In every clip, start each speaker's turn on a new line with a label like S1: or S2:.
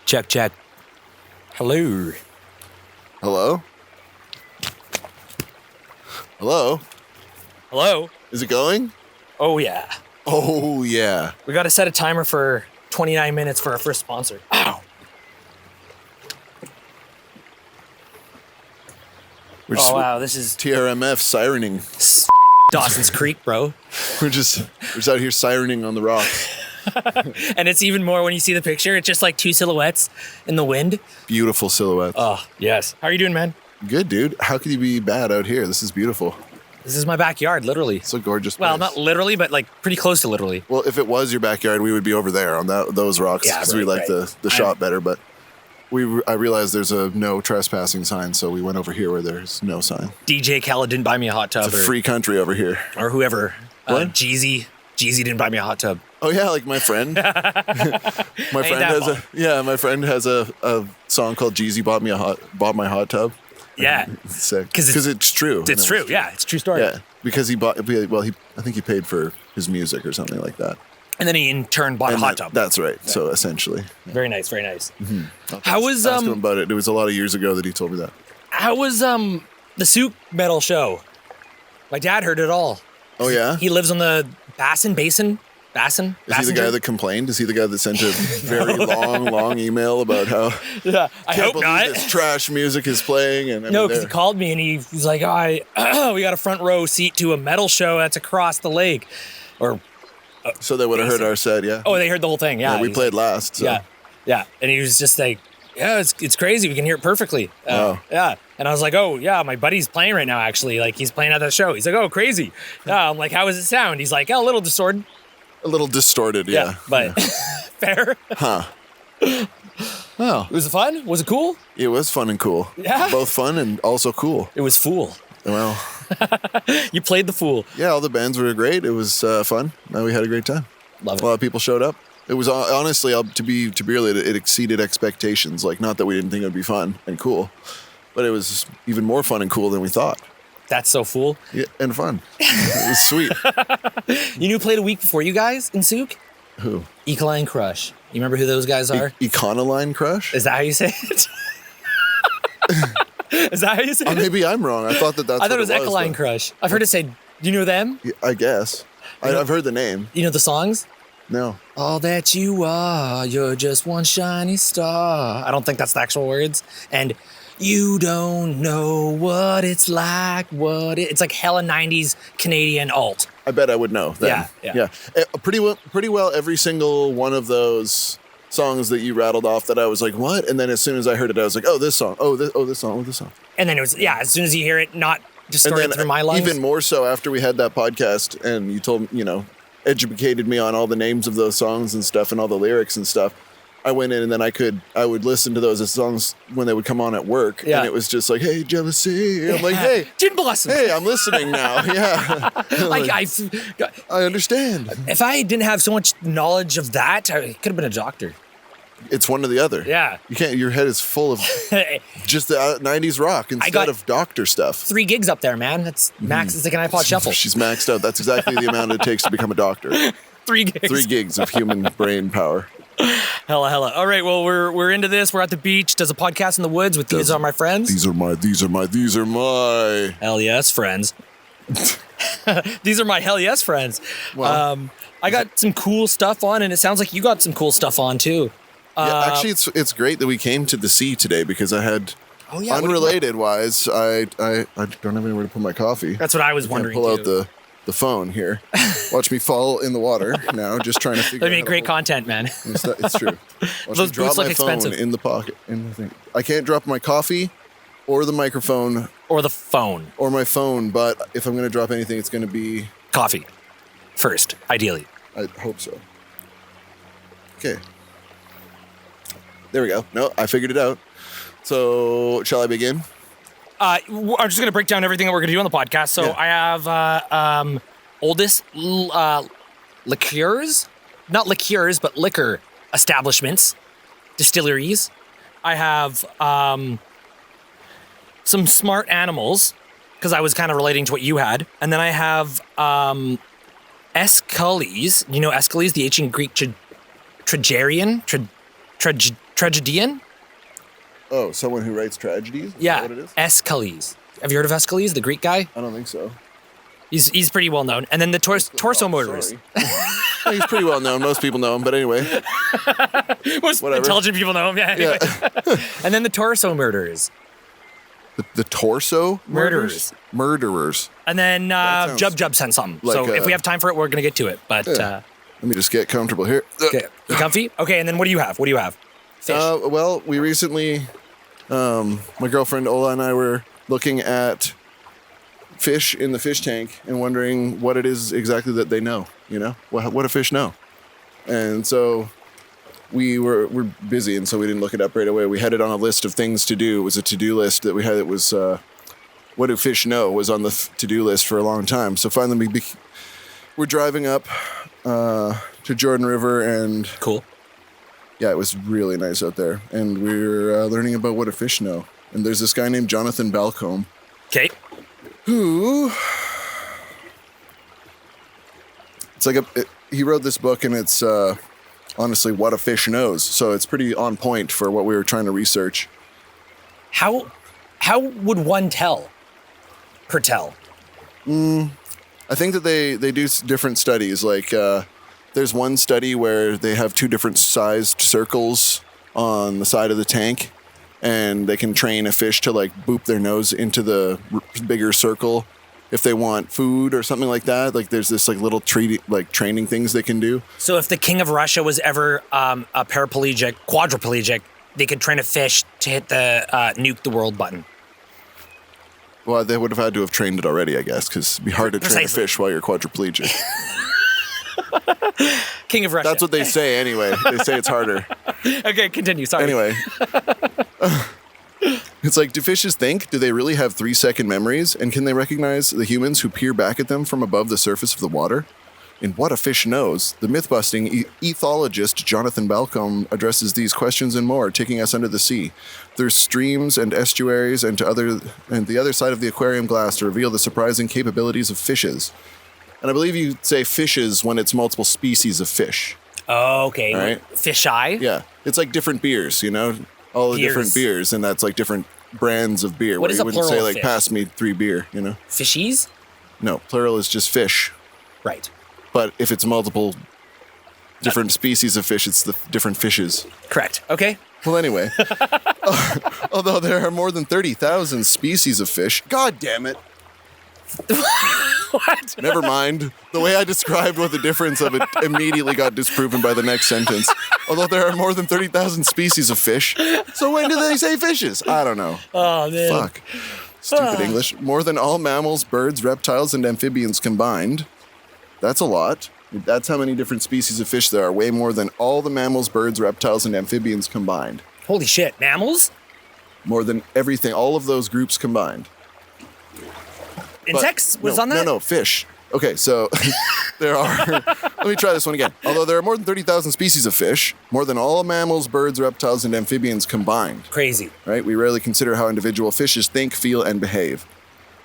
S1: Check, check. Hello.
S2: Hello? Hello?
S1: Hello?
S2: Is it going?
S1: Oh, yeah.
S2: Oh, yeah.
S1: We got to set a timer for 29 minutes for our first sponsor. Ow.
S2: We're just,
S1: Oh, wow. This is
S2: TRMF sirening.
S1: Dawson's Creek, bro.
S2: We're just out here sirening on the rock.
S1: And it's even more when you see the picture. It's just like two silhouettes in the wind.
S2: Beautiful silhouettes.
S1: Oh, yes. How are you doing, man?
S2: Good, dude. How could you be bad out here? This is beautiful.
S1: This is my backyard, literally.
S2: It's a gorgeous place.
S1: Well, not literally, but like pretty close to literally.
S2: Well, if it was your backyard, we would be over there on those rocks because we like the shot better. But I realized there's a no trespassing sign, so we went over here where there's no sign.
S1: DJ Khaled didn't buy me a hot tub.
S2: It's a free country over here.
S1: Or whoever.
S2: What?
S1: Jeezy didn't buy me a hot tub.
S2: Oh yeah, like my friend. my friend has a song called "Jeezy Bought My Hot Tub."
S1: Yeah,
S2: it's sick because it's true.
S1: It's true. Yeah, it's a true story.
S2: Yeah, because he bought. Well, I think he paid for his music or something like that.
S1: And then he in turn bought a hot tub.
S2: That's right. Yeah. So essentially,
S1: very nice, very nice.
S2: Mm-hmm.
S1: How was
S2: ask him about it? It was a lot of years ago that he told me that.
S1: How was the Souk metal show? My dad heard it all.
S2: Oh yeah,
S1: he lives on the Basin.
S2: Is he the guy that complained? Is he the guy that sent a very long email about how?
S1: Yeah, I hope not.
S2: This trash music is playing, and
S1: no, because he called me and he was like, "Oh, we got a front row seat to a metal show that's across the lake," or.
S2: So they would have heard our set, yeah.
S1: Oh, they heard the whole thing, yeah.
S2: We played last. So.
S1: Yeah, and he was just like, "Yeah, it's crazy. We can hear it perfectly."
S2: Wow.
S1: Yeah, and I was like, "Oh, yeah, my buddy's playing right now. Actually, like he's playing at that show." He's like, "Oh, crazy." Yeah, I'm like, "How does it sound?" He's like, "Oh, a little distorted."
S2: A little distorted, yeah.
S1: But fair.
S2: Huh. Well,
S1: was it fun? Was it cool?
S2: It was fun and cool.
S1: Yeah.
S2: Both fun and also cool.
S1: It was fool.
S2: Well.
S1: You played the fool.
S2: Yeah, all the bands were great. It was fun. We had a great time.
S1: Love it.
S2: A lot of people showed up. It was honestly, to be real, it exceeded expectations. Like, not that we didn't think it would be fun and cool, but it was even more fun and cool than we thought.
S1: That's so fool.
S2: Yeah, and fun. It was sweet.
S1: You knew who played a week before you guys in Souk?
S2: Who?
S1: Ecoline Crush. You remember who those guys are?
S2: Econoline Crush?
S1: Is that how you say it? Is that how you say it?
S2: Maybe I'm wrong. I thought that's.
S1: I thought it was Ecoline Crush. I've heard it say. Do you know them?
S2: Yeah, I guess. I've heard the name.
S1: You know the songs?
S2: No.
S1: All that you are, you're just one shiny star. I don't think that's the actual words. And you don't know what it's like. It's like hella 90s Canadian alt.
S2: I bet I would know then. Yeah. Pretty well every single one of those songs that you rattled off that I was like, what? And then as soon as I heard it, I was like, oh, this song. Oh, this song. Oh, this song.
S1: And then it was, as soon as you hear it, not distorted through my lungs.
S2: Even more so after we had that podcast and you told me, educated me on all the names of those songs and stuff and all the lyrics and stuff. I went in and then I would listen to those as songs when they would come on at work. Yeah. And it was just like, hey, jealousy. I'm like, hey.
S1: Gin Blossom.
S2: Hey, I'm listening now. Yeah. I understand.
S1: If I didn't have so much knowledge of that, I could have been a doctor.
S2: It's one or the other.
S1: Yeah.
S2: You can't, your head is full of just the 90s rock instead of doctor stuff.
S1: 3 gigs up there, man. That's max. It's like an iPod shuffle.
S2: She's maxed out. That's exactly the amount it takes to become a doctor.
S1: 3 gigs.
S2: 3 gigs of human brain power.
S1: Hella. All right, well, we're into this. We're at the beach. Does a podcast in the woods with These Are My Friends.
S2: These are my.
S1: Hell yes, friends. These are my hell yes friends. Well, I got some cool stuff on, and it sounds like you got some cool stuff on too.
S2: Yeah, actually, it's great that we came to the sea today because I had unrelated wise. I don't have anywhere to put my coffee.
S1: That's what I was wondering.
S2: Pull out the phone here. Watch me fall in the water now. Just trying to figure.
S1: That'd be great content, man.
S2: It's true. Watch
S1: Those
S2: me drop
S1: boots look
S2: my
S1: expensive.
S2: phone in the pocket in the thing. I can't drop my coffee, or the microphone,
S1: or the phone,
S2: or my phone. But if I'm going to drop anything, it's going to be
S1: coffee first, ideally.
S2: I hope so. Okay. There we go. No, I figured it out. So, shall I begin?
S1: I'm just going to break down everything that we're going to do on the podcast. So, I have oldest liqueurs, not liqueurs, but liquor establishments, distilleries. I have some smart animals, because I was kind of relating to what you had. And then I have Aeschylus. You know Aeschylus, the ancient Greek tragedian? Tragedian?
S2: Oh, someone who writes tragedies? Is
S1: Yeah,
S2: that what it is?
S1: Aeschylus. Have you heard of Aeschylus, the Greek guy?
S2: I don't think so.
S1: He's pretty well known. And then the torso murderers.
S2: Well, he's pretty well known. Most people know him, but anyway.
S1: Most
S2: Whatever.
S1: intelligent people know him. Yeah. Anyway.
S2: Yeah.
S1: And then the torso murderers.
S2: The torso
S1: Murderers.
S2: Murderers.
S1: And then
S2: sounds
S1: Jub sent something.
S2: like,
S1: so if we have time for it, we're going to get to it. But
S2: Let me just get comfortable here.
S1: okay. You comfy? Okay, and then what do you have? Fish.
S2: Well, we recently, my girlfriend Ola and I were looking at fish in the fish tank and wondering what it is exactly that they know, what do fish know? And so we're busy, and so we didn't look it up right away. We had it on a list of things to do. It was a to-do list that we had. It was, what do fish know was on the to-do list for a long time. So finally we're driving up to Jordan River, and
S1: cool.
S2: yeah, it was really nice out there. And we're learning about what a fish know. And there's this guy named Jonathan Balcombe.
S1: Okay.
S2: Who... It's like he wrote this book, and it's honestly what a fish knows. So it's pretty on point for what we were trying to research.
S1: How would one tell?
S2: I think that they do different studies. Like there's one study where they have two different sized circles on the side of the tank, and they can train a fish to like boop their nose into the bigger circle if they want food or something like that. Like there's this like little training things they can do.
S1: So if the king of Russia was ever a quadriplegic, they could train a fish to hit the nuke the world button.
S2: Well, they would have had to have trained it already, I guess, because it'd be hard to train a fish while you're quadriplegic.
S1: King of Russia.
S2: That's what they say anyway. They say it's harder.
S1: Okay, continue. Sorry.
S2: Anyway. It's like, do fishes think? Do they really have 3-second memories? And can they recognize the humans who peer back at them from above the surface of the water? In What a Fish Knows, the myth-busting ethologist Jonathan Balcombe addresses these questions and more, taking us under the sea. There's streams and estuaries and the other side of the aquarium glass to reveal the surprising capabilities of fishes. And I believe you say fishes when it's multiple species of fish.
S1: Oh, okay.
S2: All right?
S1: Fish eye?
S2: Yeah. It's like different beers, all the different beers, and that's like different brands of beer.
S1: What
S2: where
S1: is
S2: you
S1: a
S2: wouldn't
S1: plural
S2: say
S1: of
S2: like
S1: fish?
S2: pass me 3 beer,
S1: Fishies?
S2: No, plural is just fish.
S1: Right.
S2: But if it's multiple different species of fish, it's the different fishes.
S1: Correct. Okay.
S2: Well, anyway, although there are more than 30,000 species of fish, God damn it.
S1: What?
S2: Never mind. The way I described what the difference of it immediately got disproven by the next sentence. Although there are more than 30,000 species of fish. So when do they say fishes? I don't know.
S1: Oh, man.
S2: Fuck. Stupid English. More than all mammals, birds, reptiles, and amphibians combined. That's a lot. That's how many different species of fish there are. Way more than all the mammals, birds, reptiles, and amphibians combined.
S1: Holy shit. Mammals?
S2: More than everything. All of those groups combined.
S1: Insects was on that?
S2: No, fish. Okay, so there are... Let me try this one again. Although there are more than 30,000 species of fish, more than all mammals, birds, reptiles, and amphibians combined.
S1: Crazy.
S2: Right? We rarely consider how individual fishes think, feel, and behave.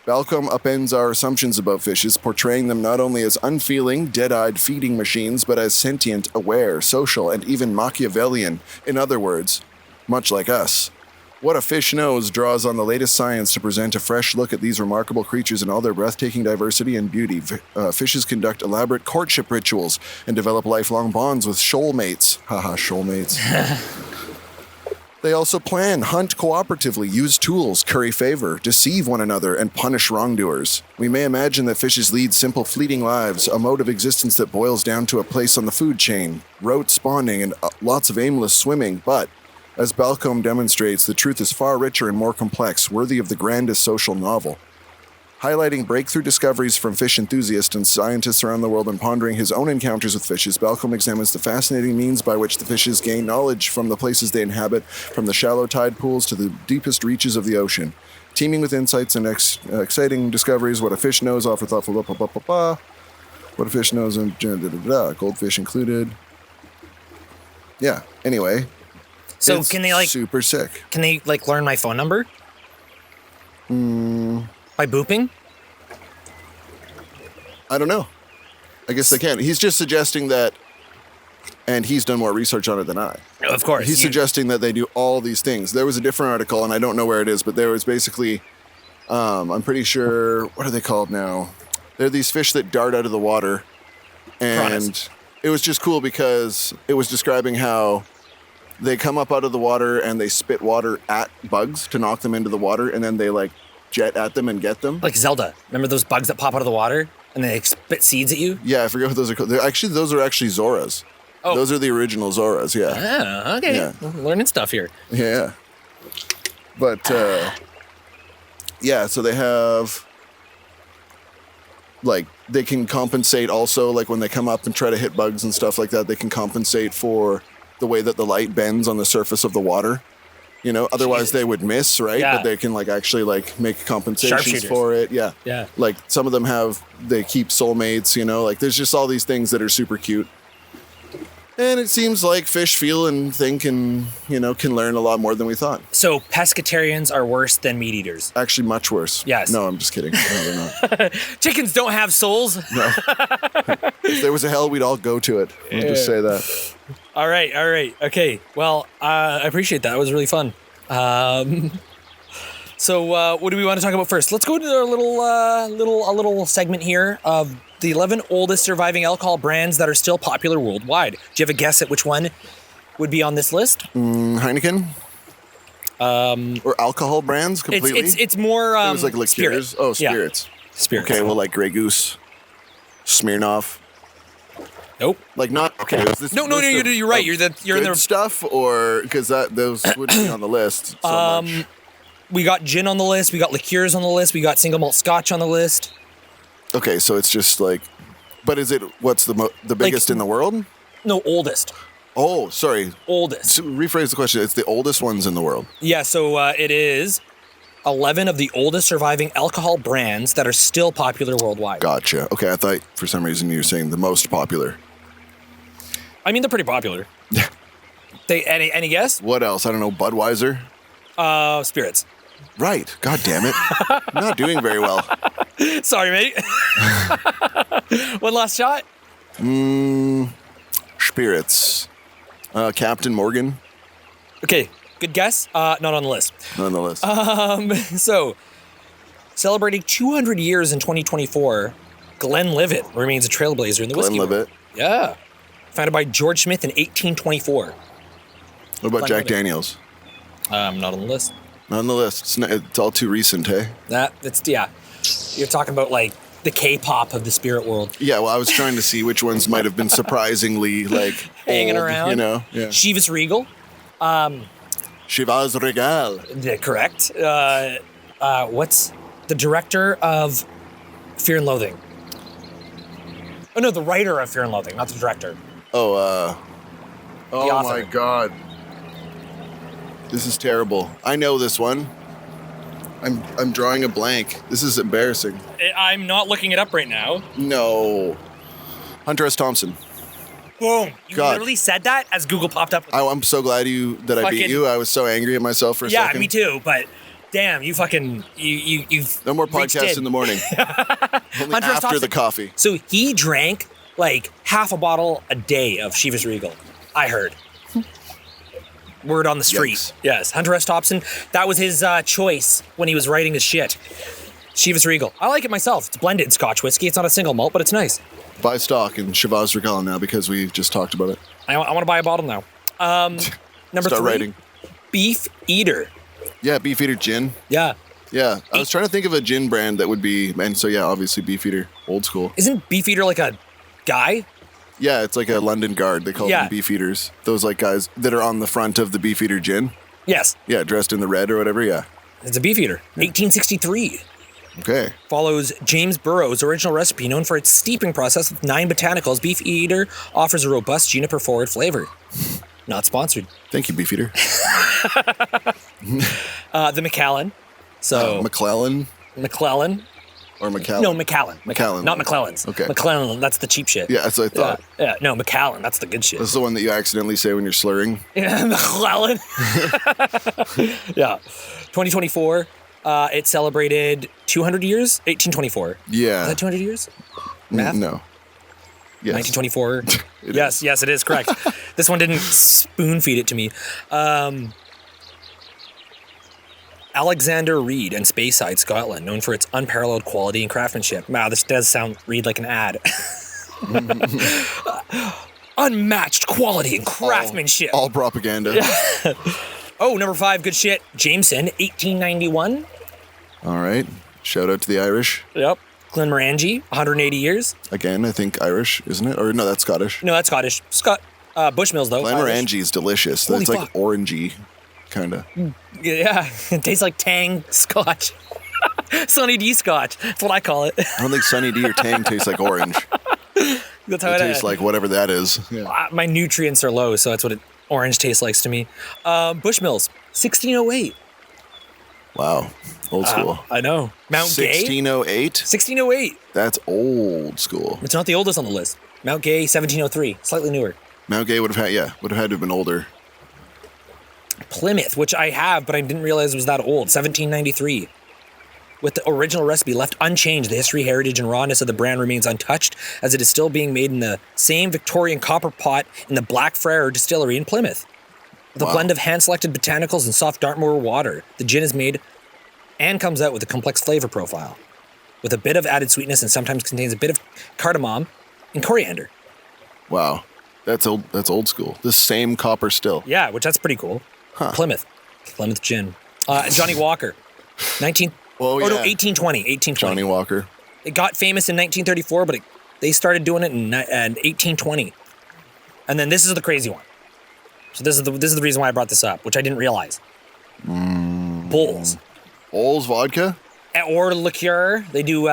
S2: Balcombe upends our assumptions about fishes, portraying them not only as unfeeling, dead-eyed feeding machines, but as sentient, aware, social, and even Machiavellian. In other words, much like us. What a Fish Knows draws on the latest science to present a fresh look at these remarkable creatures in all their breathtaking diversity and beauty. Fishes conduct elaborate courtship rituals and develop lifelong bonds with shoalmates. Haha, shoalmates. They also plan, hunt cooperatively, use tools, curry favor, deceive one another, and punish wrongdoers. We may imagine that fishes lead simple, fleeting lives, a mode of existence that boils down to a place on the food chain, rote spawning, and lots of aimless swimming, but... as Balcombe demonstrates, the truth is far richer and more complex, worthy of the grandest social novel. Highlighting breakthrough discoveries from fish enthusiasts and scientists around the world and pondering his own encounters with fishes, Balcombe examines the fascinating means by which the fishes gain knowledge from the places they inhabit, from the shallow tide pools to the deepest reaches of the ocean. Teeming with insights and exciting discoveries, What a Fish Knows, offer thoughtful... What a Fish Knows, and goldfish included. Yeah, anyway...
S1: So
S2: it's
S1: can they
S2: super sick.
S1: Can they learn my phone number? By booping?
S2: I don't know. I guess they can. He's just suggesting that And he's done more research on it than I.
S1: Of course.
S2: He's suggesting that they do all these things. There was a different article, and I don't know where it is, but there was basically, I'm pretty sure, what are they called now? They're these fish that dart out of the water. And
S1: Piranhas.
S2: it was just cool because it was describing how they come up out of the water and they spit water at bugs to knock them into the water, and then they like jet at them and get them.
S1: Like Zelda. Remember those bugs that pop out of the water and they spit seeds at you?
S2: Yeah, I forget what those are called. Those are actually Zoras.
S1: Oh.
S2: Those are the original Zoras, yeah.
S1: Ah, okay.
S2: Yeah.
S1: Learning stuff here.
S2: Yeah. But, yeah, so they have, like, they can compensate also, like, when they come up and try to hit bugs and stuff like that, they can compensate for the way that the light bends on the surface of the water. You know, otherwise they would miss, right?
S1: Yeah.
S2: But they can, like, actually, like, make compensations
S1: Sharpshooters.
S2: for it. Yeah.
S1: Yeah.
S2: Like, some of them they keep soulmates, you know? Like, there's just all these things that are super cute. And it seems like fish feel and think and, you know, can learn a lot more than we thought.
S1: So pescatarians are worse than meat eaters.
S2: Actually, much worse.
S1: Yes.
S2: No, I'm just kidding. No, they're not.
S1: Chickens don't have souls.
S2: No. If there was a hell, we'd all go to it. I'll just say that.
S1: All right. Okay. Well, I appreciate that. It was really fun. So what do we want to talk about first? Let's go to our little segment here of the 11 oldest surviving alcohol brands that are still popular worldwide. Do you have a guess at which one would be on this list?
S2: Heineken? Or alcohol brands completely?
S1: It's more
S2: it was like liqueurs?
S1: spirit.
S2: Oh, spirits.
S1: Yeah. Spirits.
S2: Okay, well, like Grey Goose, Smirnoff.
S1: Nope.
S2: Like not okay. Is this
S1: No,
S2: list of-
S1: you're right.
S2: of
S1: You're in
S2: good
S1: the
S2: stuff, or because those wouldn't be on the list. So much.
S1: We got gin on the list. We got liqueurs on the list. We got single malt scotch on the list.
S2: Okay, so it's just like, but is it what's the biggest in the world?
S1: No, oldest.
S2: Oh, sorry.
S1: Oldest.
S2: So rephrase the question. It's the oldest ones in the world.
S1: Yeah, so it is 11 of the oldest surviving alcohol brands that are still popular worldwide.
S2: Gotcha. Okay, I thought for some reason you were saying the most popular.
S1: I mean, they're pretty popular. Any guess?
S2: What else? I don't know. Budweiser.
S1: Spirits.
S2: Right. God damn it. I'm not doing very well.
S1: Sorry, mate. One last shot.
S2: Spirits. Captain Morgan.
S1: Okay, good guess. Not on the list.
S2: Not on the list.
S1: So, celebrating 200 years in 2024, Glenlivet remains a trailblazer in the whiskey world.
S2: Glenlivet.
S1: Yeah. Founded by George Smith in 1824.
S2: What about Jack
S1: Glenlivet.
S2: Daniels?
S1: Not on the list.
S2: Not on the list. It's all too recent, hey?
S1: Yeah. You're talking about like the K-pop of the spirit world.
S2: Yeah, well, I was trying to see which ones might have been surprisingly like
S1: Hanging
S2: old,
S1: around.
S2: You know? Yeah.
S1: Chivas Regal.
S2: Chivas Regal.
S1: Yeah, correct. What's the director of Fear and Loathing? Oh no, the writer of Fear and Loathing, not the director.
S2: Oh
S1: author.
S2: my God. This is terrible. I know this one. I'm drawing a blank. This is embarrassing.
S1: I'm not looking it up right now.
S2: No. Hunter S. Thompson.
S1: Boom! You
S2: God.
S1: literally said that as Google popped up.
S2: I'm so glad that I beat
S1: Fucking-
S2: you. I was so angry at myself for a
S1: Yeah,
S2: second.
S1: me too. But damn, you fucking you've
S2: No more
S1: reached
S2: podcasts in the morning. Only
S1: Hunter S.
S2: after
S1: Thompson.
S2: the coffee.
S1: So he drank like half a bottle a day of Chivas Regal. I heard. Word on the street.
S2: Yikes.
S1: Yes, Hunter S. Thompson. That was his choice when he was writing his shit. Chivas Regal. I like it myself. It's blended Scotch whiskey. It's not a single malt, but it's nice.
S2: Buy stock in Chivas Regal now because we just talked about it.
S1: I want to buy a bottle now. Number
S2: Start
S1: 3,
S2: writing.
S1: Beef Eater.
S2: Yeah, Beefeater gin.
S1: Yeah.
S2: Yeah, I was trying to think of a gin brand that would be, and so yeah, obviously Beefeater, old school.
S1: Isn't Beef Eater like a guy?
S2: Yeah, it's like a London Guard. They call
S1: Yeah.
S2: them Beefeaters. Those like guys that are on the front of the Beefeater gin.
S1: Yes.
S2: Yeah, dressed in the red or whatever. Yeah.
S1: It's a Beef Eater. 1863.
S2: Okay.
S1: Follows James Burroughs' original recipe known for its steeping process with 9 botanicals. Beef Eater offers a robust juniper-forward flavor. Not sponsored.
S2: Thank you, Beefeater.
S1: The Macallan. So
S2: McClellan
S1: McClellan.
S2: or McCallan?
S1: No, Macallan.
S2: Macallan.
S1: Not McClellan's.
S2: Okay.
S1: McClellan, that's the cheap shit.
S2: Yeah, that's what I thought.
S1: Yeah. No, Macallan, that's the good shit.
S2: That's the one that you accidentally say when you're slurring.
S1: Yeah, McClellan. Yeah. 2024, it celebrated 200 years? 1824.
S2: Yeah.
S1: Is that 200 years? Math?
S2: No. Yes.
S1: 1924. Yes, it is correct. This one didn't spoon feed it to me. Alexander Reid in Speyside, Scotland, known for its unparalleled quality and craftsmanship. Wow, this does read like an ad. Unmatched quality and craftsmanship.
S2: All propaganda.
S1: Oh, number 5, good shit. Jameson, 1891.
S2: All right. Shout out to the Irish.
S1: Yep. Glenmorangie, 180 years.
S2: Again, I think Irish, isn't it? Or no, that's Scottish.
S1: No, that's Scottish. Bushmills, though.
S2: Glenmorangie is delicious.
S1: Holy
S2: That's like
S1: fuck.
S2: orangey, kind of.
S1: Yeah, it tastes like Tang Scotch. Sunny D Scotch. That's what I call it.
S2: I don't think Sunny D or Tang tastes like orange.
S1: That's how
S2: It tastes like whatever that is. Yeah.
S1: My nutrients are low, so that's what orange tastes like to me. Bushmills, 1608.
S2: Wow. Old school.
S1: I know. Mount Gay,
S2: 1608?
S1: 1608.
S2: That's old school.
S1: It's not the oldest on the list. Mount Gay, 1703. Slightly newer.
S2: Mount Gay would have had to have been older.
S1: Plymouth, which I have, but I didn't realize it was that old, 1793. With the original recipe left unchanged, the history, heritage, and rawness of the brand remains untouched, as it is still being made in the same Victorian copper pot in the Blackfriar Distillery in Plymouth. With a blend of hand-selected botanicals and soft Dartmoor water, the gin is made and comes out with a complex flavor profile, with a bit of added sweetness and sometimes contains a bit of cardamom and coriander.
S2: Wow. That's old school. The same copper still.
S1: Yeah, which that's pretty cool.
S2: Huh.
S1: Plymouth gin. Johnny Walker, 1820.
S2: Johnny Walker.
S1: It got famous in 1934, but they started doing it in 1820. And then this is the crazy one. So this is the reason why I brought this up, which I didn't realize. Bulls.
S2: Bulls vodka?
S1: Or liqueur. They do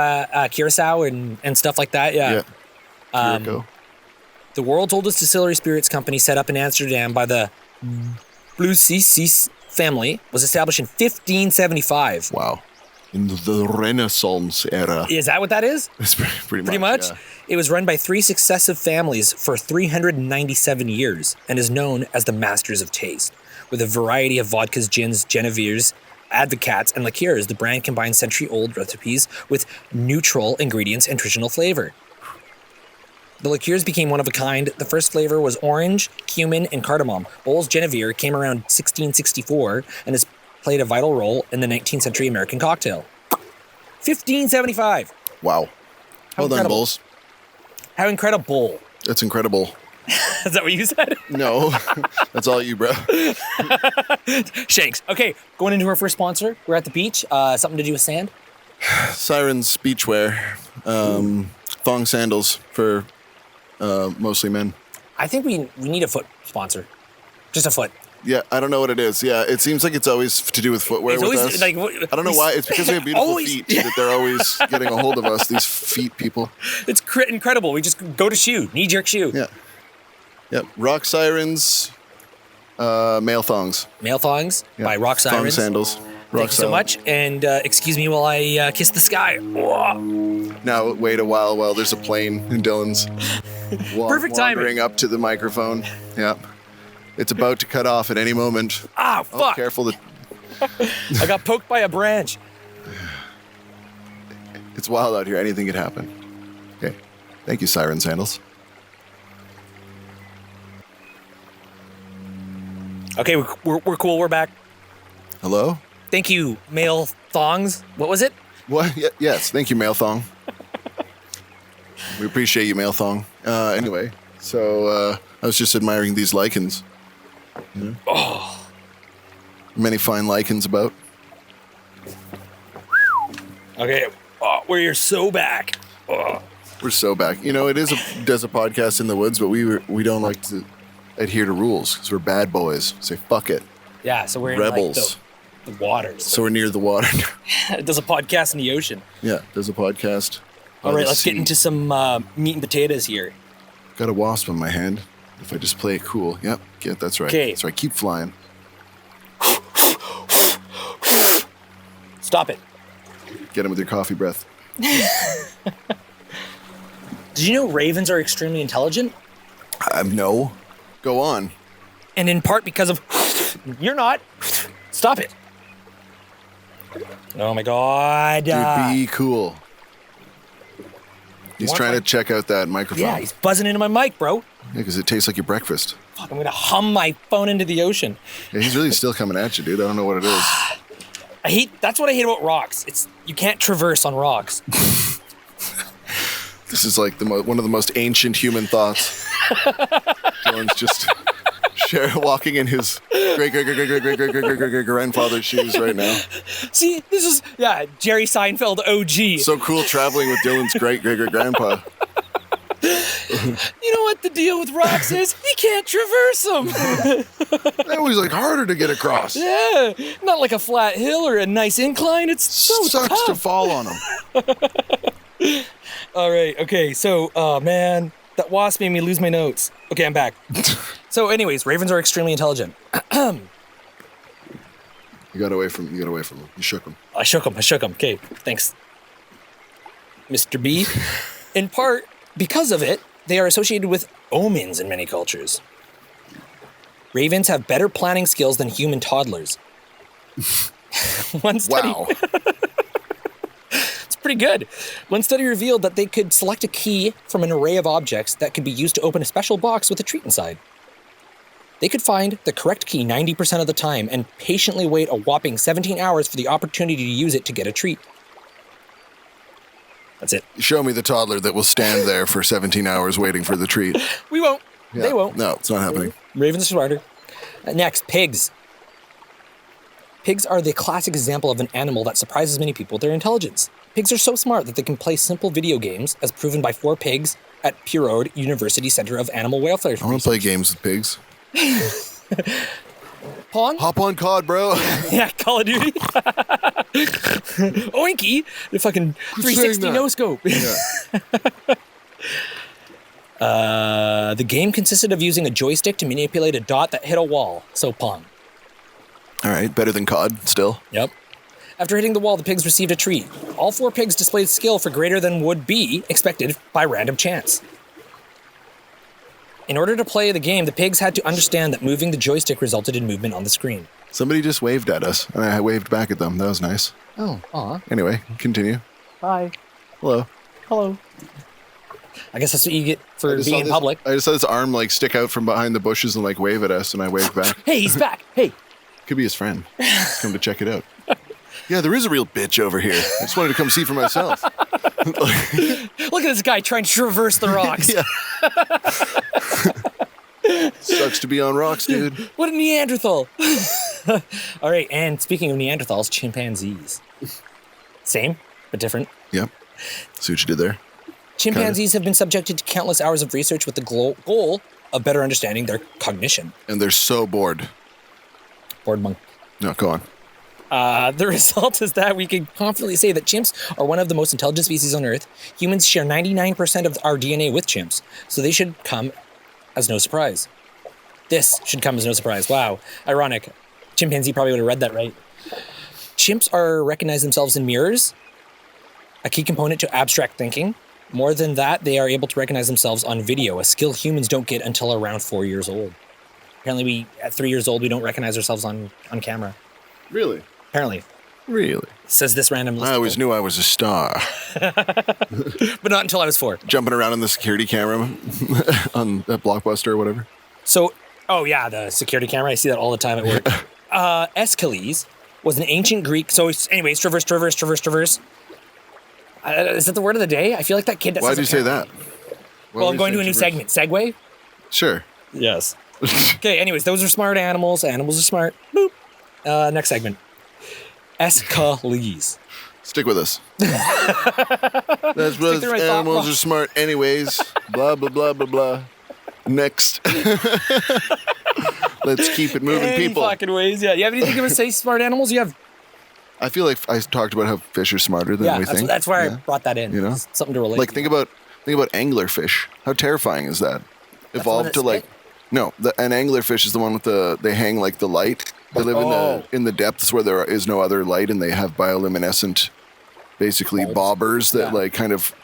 S1: curacao and stuff like that. Yeah.
S2: Curacao.
S1: The world's oldest distillery spirits company, set up in Amsterdam by the Bluesis family, was established in 1575.
S2: Wow. In the Renaissance era.
S1: Is that what that is?
S2: It's pretty
S1: Pretty much.
S2: Yeah.
S1: It was run by 3 successive families for 397 years and is known as the Masters of Taste. With a variety of vodkas, gins, geneviers, advocates, and liqueurs, the brand combines century-old recipes with neutral ingredients and traditional flavor. The liqueurs became one of a kind. The first flavor was orange, cumin, and cardamom. Bols Genevieve came around 1664 and has played a vital role in the 19th century American cocktail. 1575.
S2: Wow. Well done, Bulls.
S1: How incredible.
S2: That's incredible.
S1: Is that what you said?
S2: No, that's all you, bro.
S1: Shanks. Okay, going into our first sponsor. We're at the beach. Something to do with sand?
S2: Sirens Beachwear. Thong sandals for mostly men.
S1: I think we need a foot sponsor. Just a foot.
S2: Yeah, I don't know what it is. Yeah, it seems like it's always to do with footwear
S1: It's
S2: with
S1: always,
S2: us.
S1: like,
S2: I don't know why. It's because we have beautiful
S1: Always-
S2: feet that they're always getting a hold of us, these feet people.
S1: It's incredible. We just go to shoe. Knee-jerk shoe.
S2: Yeah. Yep. Rock Sirens, male thongs.
S1: Male thongs by Rock
S2: Thong
S1: Sirens.
S2: sandals.
S1: Thank you so much. And excuse me while I kiss the sky. Whoa.
S2: Now wait a while there's a plane in Dylan's
S1: Perfect timing.
S2: wandering up to the microphone. Yep. It's about to cut off at any moment.
S1: Ah,
S2: Oh,
S1: fuck.
S2: careful.
S1: I got poked by a branch.
S2: It's wild out here. Anything could happen. Okay. Thank you, Siren Sandals.
S1: Okay, we're cool. We're back.
S2: Hello?
S1: Thank you, male thongs. What was it?
S2: What? Yes. Thank you, Male Thong. We appreciate you, Male Thong. Anyway, so I was just admiring these lichens. You know?
S1: Oh.
S2: Many fine lichens about.
S1: Okay, we're so back. Oh.
S2: We're so back. You know, it does a podcast in the woods, but we don't like to adhere to rules because we're bad boys. Say fuck it.
S1: Yeah, so we're
S2: Rebels.
S1: in like the waters.
S2: So we're near the water.
S1: It does a podcast in the ocean.
S2: Yeah, does a podcast.
S1: All
S2: by
S1: right,
S2: the
S1: let's get
S2: sea.
S1: into some meat and potatoes here.
S2: Got a wasp on my hand. If I just play it cool. Yep. Yeah, that's right.
S1: 'Kay.
S2: That's right. Keep flying.
S1: Stop it.
S2: Get him with your coffee breath.
S1: Did you know ravens are extremely intelligent?
S2: No. Go on.
S1: And in part because of... You're not. Stop it. Oh my god.
S2: Dude, be cool. He's
S1: want
S2: trying
S1: my-
S2: to check out that microphone.
S1: Yeah, he's buzzing into my mic, bro.
S2: Yeah, because it tastes like your breakfast.
S1: Fuck, I'm going to hum my phone into the ocean.
S2: Yeah, he's really still coming at you, dude. I don't know what it is.
S1: That's what I hate about rocks. You can't traverse on rocks.
S2: This is like one of the most ancient human thoughts. Dylan's just walking in his great-great-great-great-great-great-great-great-grandfather's shoes right now.
S1: See, this is, Jerry Seinfeld OG.
S2: So cool traveling with Dylan's great-great-great-grandpa.
S1: You know what the deal with rocks is? You can't traverse them.
S2: They're always like harder to get across.
S1: Yeah, not like a flat hill or a nice incline. It's so
S2: sucks
S1: tough
S2: to fall on them.
S1: All right, okay, so, man, that wasp made me lose my notes. Okay, I'm back. So anyways, ravens are extremely intelligent.
S2: You got away from him. You shook him.
S1: I shook him. Okay, thanks, Mr. B. In part, because of it, they are associated with omens in many cultures. Ravens have better planning skills than human toddlers. One study...
S2: Wow.
S1: It's pretty good. One study revealed that they could select a key from an array of objects that could be used to open a special box with a treat inside. They could find the correct key 90% of the time and patiently wait a whopping 17 hours for the opportunity to use it to get a treat. That's it.
S2: Show me the toddler that will stand there for 17 hours waiting for the treat.
S1: We won't.
S2: Yeah.
S1: They won't.
S2: No, it's not happening.
S1: Ravens are smarter. Next, pigs. Pigs are the classic example of an animal that surprises many people with their intelligence. Pigs are so smart that they can play simple video games, as proven by 4 pigs at Purode University Center of Animal Welfare.
S2: I want to play games with pigs.
S1: Pong?
S2: Hop on COD, bro.
S1: Yeah, Call of Duty. Oinky, the fucking 360 no-scope.
S2: Yeah.
S1: The game consisted of using a joystick to manipulate a dot that hit a wall, so Pong.
S2: All right, better than COD, still.
S1: Yep. After hitting the wall, the pigs received a treat. All 4 pigs displayed skill for greater than would be expected by random chance. In order to play the game, the pigs had to understand that moving the joystick resulted in movement on the screen.
S2: Somebody just waved at us, and I waved back at them. That was nice.
S1: Oh, aw.
S2: Anyway, continue.
S1: Hi.
S2: Hello.
S1: Hello. I guess that's what you get for being in public.
S2: I just saw this arm stick out from behind the bushes and wave at us, and I waved back.
S1: Hey, he's back. Hey.
S2: Could be his friend. He's come to check it out. Yeah, there is a real bitch over here. I just wanted to come see for myself.
S1: Look at this guy trying to traverse the rocks.
S2: Yeah. Sucks to be on rocks, dude.
S1: What a Neanderthal. All right, and speaking of Neanderthals, chimpanzees. Same, but different.
S2: Yep. See what you did there?
S1: Chimpanzees have been subjected to countless hours of research with the goal of better understanding their cognition.
S2: And they're so bored.
S1: Bored monk.
S2: No, go on.
S1: The result is that we can confidently say that chimps are one of the most intelligent species on Earth. Humans share 99% of our DNA with chimps, so they should come as no surprise. This should come as no surprise. Wow. Ironic. Chimpanzee probably would have read that right. Chimps recognize themselves in mirrors, a key component to abstract thinking. More than that, they are able to recognize themselves on video, a skill humans don't get until around 4 years old. Apparently, at 3 years old, we don't recognize ourselves on camera.
S2: Really?
S1: Apparently.
S2: Really?
S1: Says this random list.
S2: I always knew I was a star.
S1: But not until I was 4.
S2: Jumping around on the security camera on that Blockbuster or whatever.
S1: So, oh yeah, the security camera. I see that all the time at work. Aeschylus was an ancient Greek. So anyways, traverse. Is that the word of the day? I feel like that kid that
S2: Why did you say that?
S1: Well, I'm going to a new segment. Segue?
S2: Sure.
S1: Yes. Okay, anyways, those are smart animals. Animals are smart. Boop. Next segment. Aeschylus.
S2: Stick with us. That's what animals are smart anyways. Blah, blah, blah, blah, blah. Next. Let's keep it moving, people.
S1: Fucking ways, yeah. You have anything to say smart animals? You have...
S2: I feel like I talked about how fish are smarter than we think.
S1: That's why I brought that in.
S2: You know?
S1: It's something to relate to.
S2: Think about anglerfish. How terrifying is that? Evolved to no, an anglerfish is the one with they hang the light. They live in the depths where there is no other light, and they have bioluminescent, basically bobbers that kind of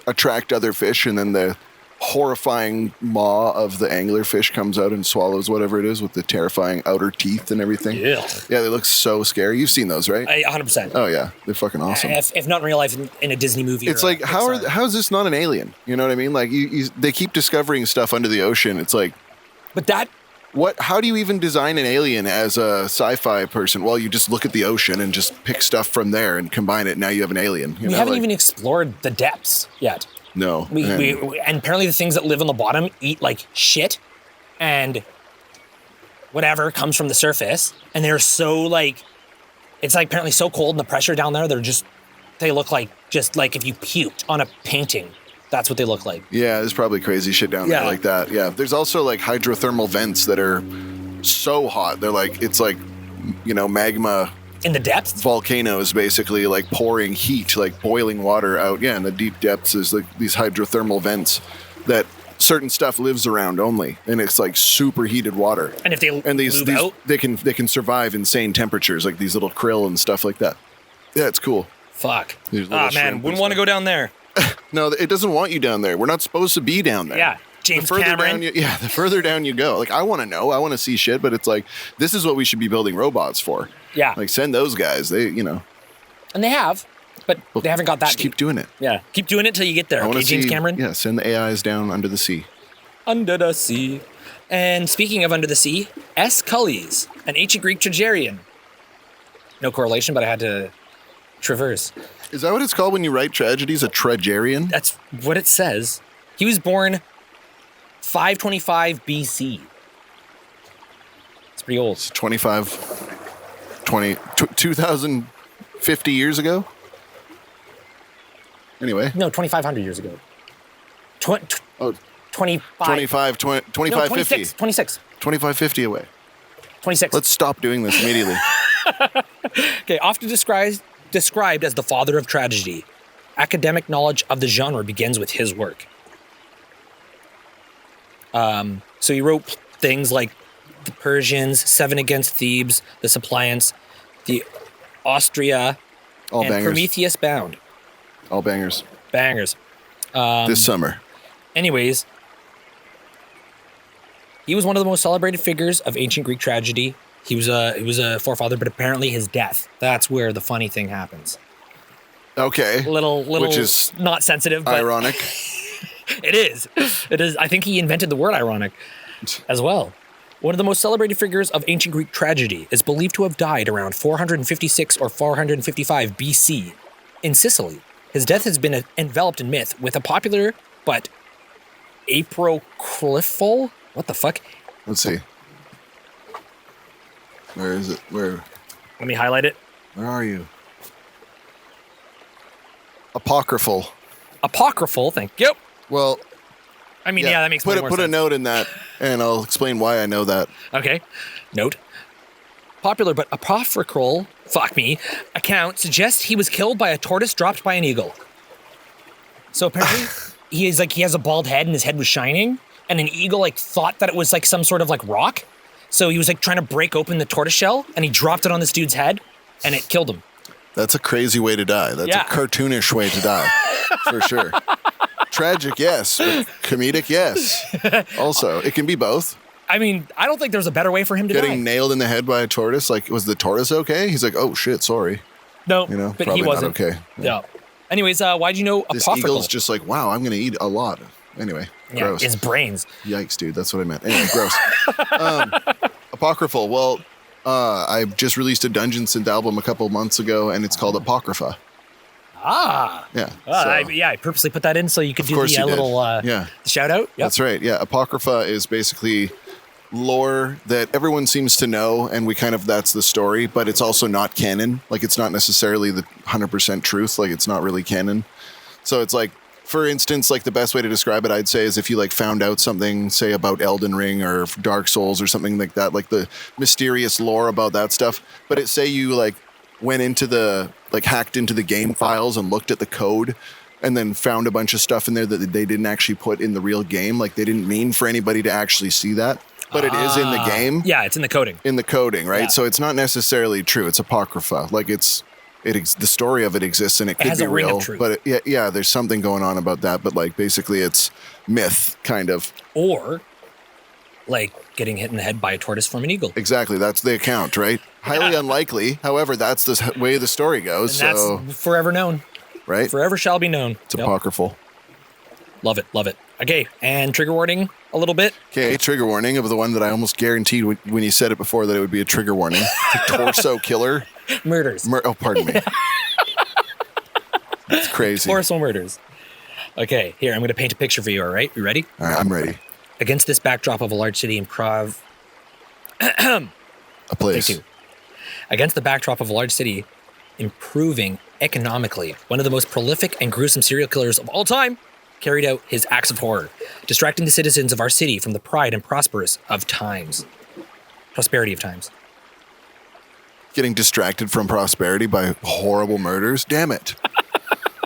S2: attract other fish, and then the horrifying maw of the anglerfish comes out and swallows whatever it is with the terrifying outer teeth and everything.
S1: Yeah.
S2: Yeah, they look so scary. You've seen those, right?
S1: 100%.
S2: Oh yeah, they're fucking awesome.
S1: If not in real life, in a Disney movie.
S2: It's like how is this not an alien? You know what I mean? Like they keep discovering stuff under the ocean. It's like,
S1: but that.
S2: How do you even design an alien as a sci-fi person? Well, you just look at the ocean and just pick stuff from there and combine it. Now you have an alien.
S1: We haven't even explored the depths yet.
S2: No.
S1: And apparently the things that live on the bottom eat like shit and whatever comes from the surface. And they're so like, it's like apparently so cold and the pressure down there, they look like just like if you puked on a painting. That's what they look like.
S2: Yeah, there's probably crazy shit down there like that. Yeah, there's also like hydrothermal vents that are so hot. They're like, it's like, magma.
S1: In the depths?
S2: Volcanoes basically like pouring heat, like boiling water out. Yeah, in the deep depths is like these hydrothermal vents that certain stuff lives around only. And it's like super heated water.
S1: And if they
S2: move out? They can survive insane temperatures, like these little krill and stuff like that. Yeah, it's cool.
S1: Fuck. Man, wouldn't want to go down there.
S2: No, it doesn't want you down there. We're not supposed to be down there.
S1: Yeah, James Cameron.
S2: The further down you go. Like, I want to know. I want to see shit, but it's like, this is what we should be building robots for.
S1: Yeah.
S2: Like, send those guys. They. And
S1: they have, but they haven't got that.
S2: Just keep doing it.
S1: Yeah, keep doing it till you get there. Okay, James Cameron?
S2: Yeah, send the AIs down under the sea.
S1: Under the sea. And speaking of under the sea, Cully's, an ancient Greek tragedian. No correlation, but I had to traverse.
S2: Is that what it's called when you write tragedies? A tragedian?
S1: That's what it says. He was born 525 BC. It's pretty old.
S2: It's 2,050 years ago? Anyway.
S1: No, 2,500 years ago. 25.
S2: 2550.
S1: 26.
S2: 2550 away.
S1: 26.
S2: Let's stop doing this immediately.
S1: Okay, often described as the father of tragedy. Academic knowledge of the genre begins with his work. So he wrote things like The Persians, Seven Against Thebes, The Suppliants, The Austria,
S2: All
S1: and
S2: bangers.
S1: Prometheus Bound.
S2: All bangers.
S1: Bangers.
S2: This summer.
S1: Anyways, he was one of the most celebrated figures of ancient Greek tragedy. He was a forefather, but apparently his death, that's where the funny thing happens.
S2: Okay.
S1: Little
S2: which is
S1: not sensitive, but
S2: ironic.
S1: It is. I think he invented the word ironic as well. One of the most celebrated figures of ancient Greek tragedy is believed to have died around 456 or 455 BC in Sicily. His death has been enveloped in myth with a popular but apocryphal. What the fuck?
S2: Let's see. Where is it? Where?
S1: Let me highlight it.
S2: Where are you? Apocryphal.
S1: Apocryphal, thank you.
S2: Well,
S1: I mean, that makes more sense.
S2: Put a note in that, and I'll explain why I know that.
S1: Okay. Note. Popular but apocryphal, account suggests he was killed by a tortoise dropped by an eagle. So apparently, he has a bald head and his head was shining, and an eagle thought that it was some sort of rock. So he was trying to break open the tortoise shell, and he dropped it on this dude's head, and it killed him.
S2: That's a crazy way to die. That's a cartoonish way to die, for sure. Tragic, yes. But comedic, yes. Also, it can be both.
S1: I mean, I don't think there's a better way for him to die.
S2: Getting nailed in the head by a tortoise, was the tortoise okay? He's like, oh shit, sorry.
S1: No, but he wasn't.
S2: Not okay.
S1: Yeah. Anyways, why'd you know
S2: this
S1: apocryphal?
S2: Eagle's just like, wow, I'm going to eat a lot. Anyway, gross.
S1: His brains.
S2: Yikes, dude. That's what I meant. Anyway, gross. Apocryphal. Well, I just released a Dungeon Synth album a couple months ago, and it's called Apocrypha.
S1: Ah.
S2: Yeah.
S1: I purposely put that in so you could do the little shout out. Yep.
S2: That's right. Yeah. Apocrypha is basically lore that everyone seems to know, and that's the story, but it's also not canon. It's not necessarily the 100% truth. It's not really canon. So it's for instance, the best way to describe it, I'd say, is if you found out something, say, about Elden Ring or Dark Souls or something like that, the mysterious lore about that stuff. But say you went into the hacked into the game files and looked at the code and then found a bunch of stuff in there that they didn't actually put in the real game. They didn't mean for anybody to actually see that, but it is in the game.
S1: Yeah, it's in the coding.
S2: In the coding, right?
S1: Yeah.
S2: So it's not necessarily true. It's Apocrypha. the story of it exists and it could
S1: has
S2: be
S1: a ring of
S2: real.
S1: truth.
S2: But there's something going on about that. But like basically, it's myth kind of.
S1: Or like getting hit in the head by a tortoise from an eagle.
S2: Exactly, that's the account, right? Highly unlikely. However, that's the way the story goes.
S1: And
S2: so
S1: that's forever known.
S2: right,
S1: Forever shall be known.
S2: it's apocryphal.
S1: Love it, love it. Okay, and trigger warning a little bit.
S2: Okay, trigger warning of the one that I almost guaranteed when you said it before that it would be a trigger warning. The torso killer.
S1: Murders.
S2: Oh, pardon me. It's crazy.
S1: Torso murders. Okay, here, I'm going to paint a picture for you, all right? You ready?
S2: All right, I'm ready.
S1: Against this backdrop of a large city improv...
S2: A place.
S1: Thank you. Against the backdrop of a large city improving economically, one of the most prolific and gruesome serial killers of all time carried out his acts of horror, distracting the citizens of our city from the pride and prosperity of times.
S2: Getting distracted from prosperity by horrible murders. Damn it.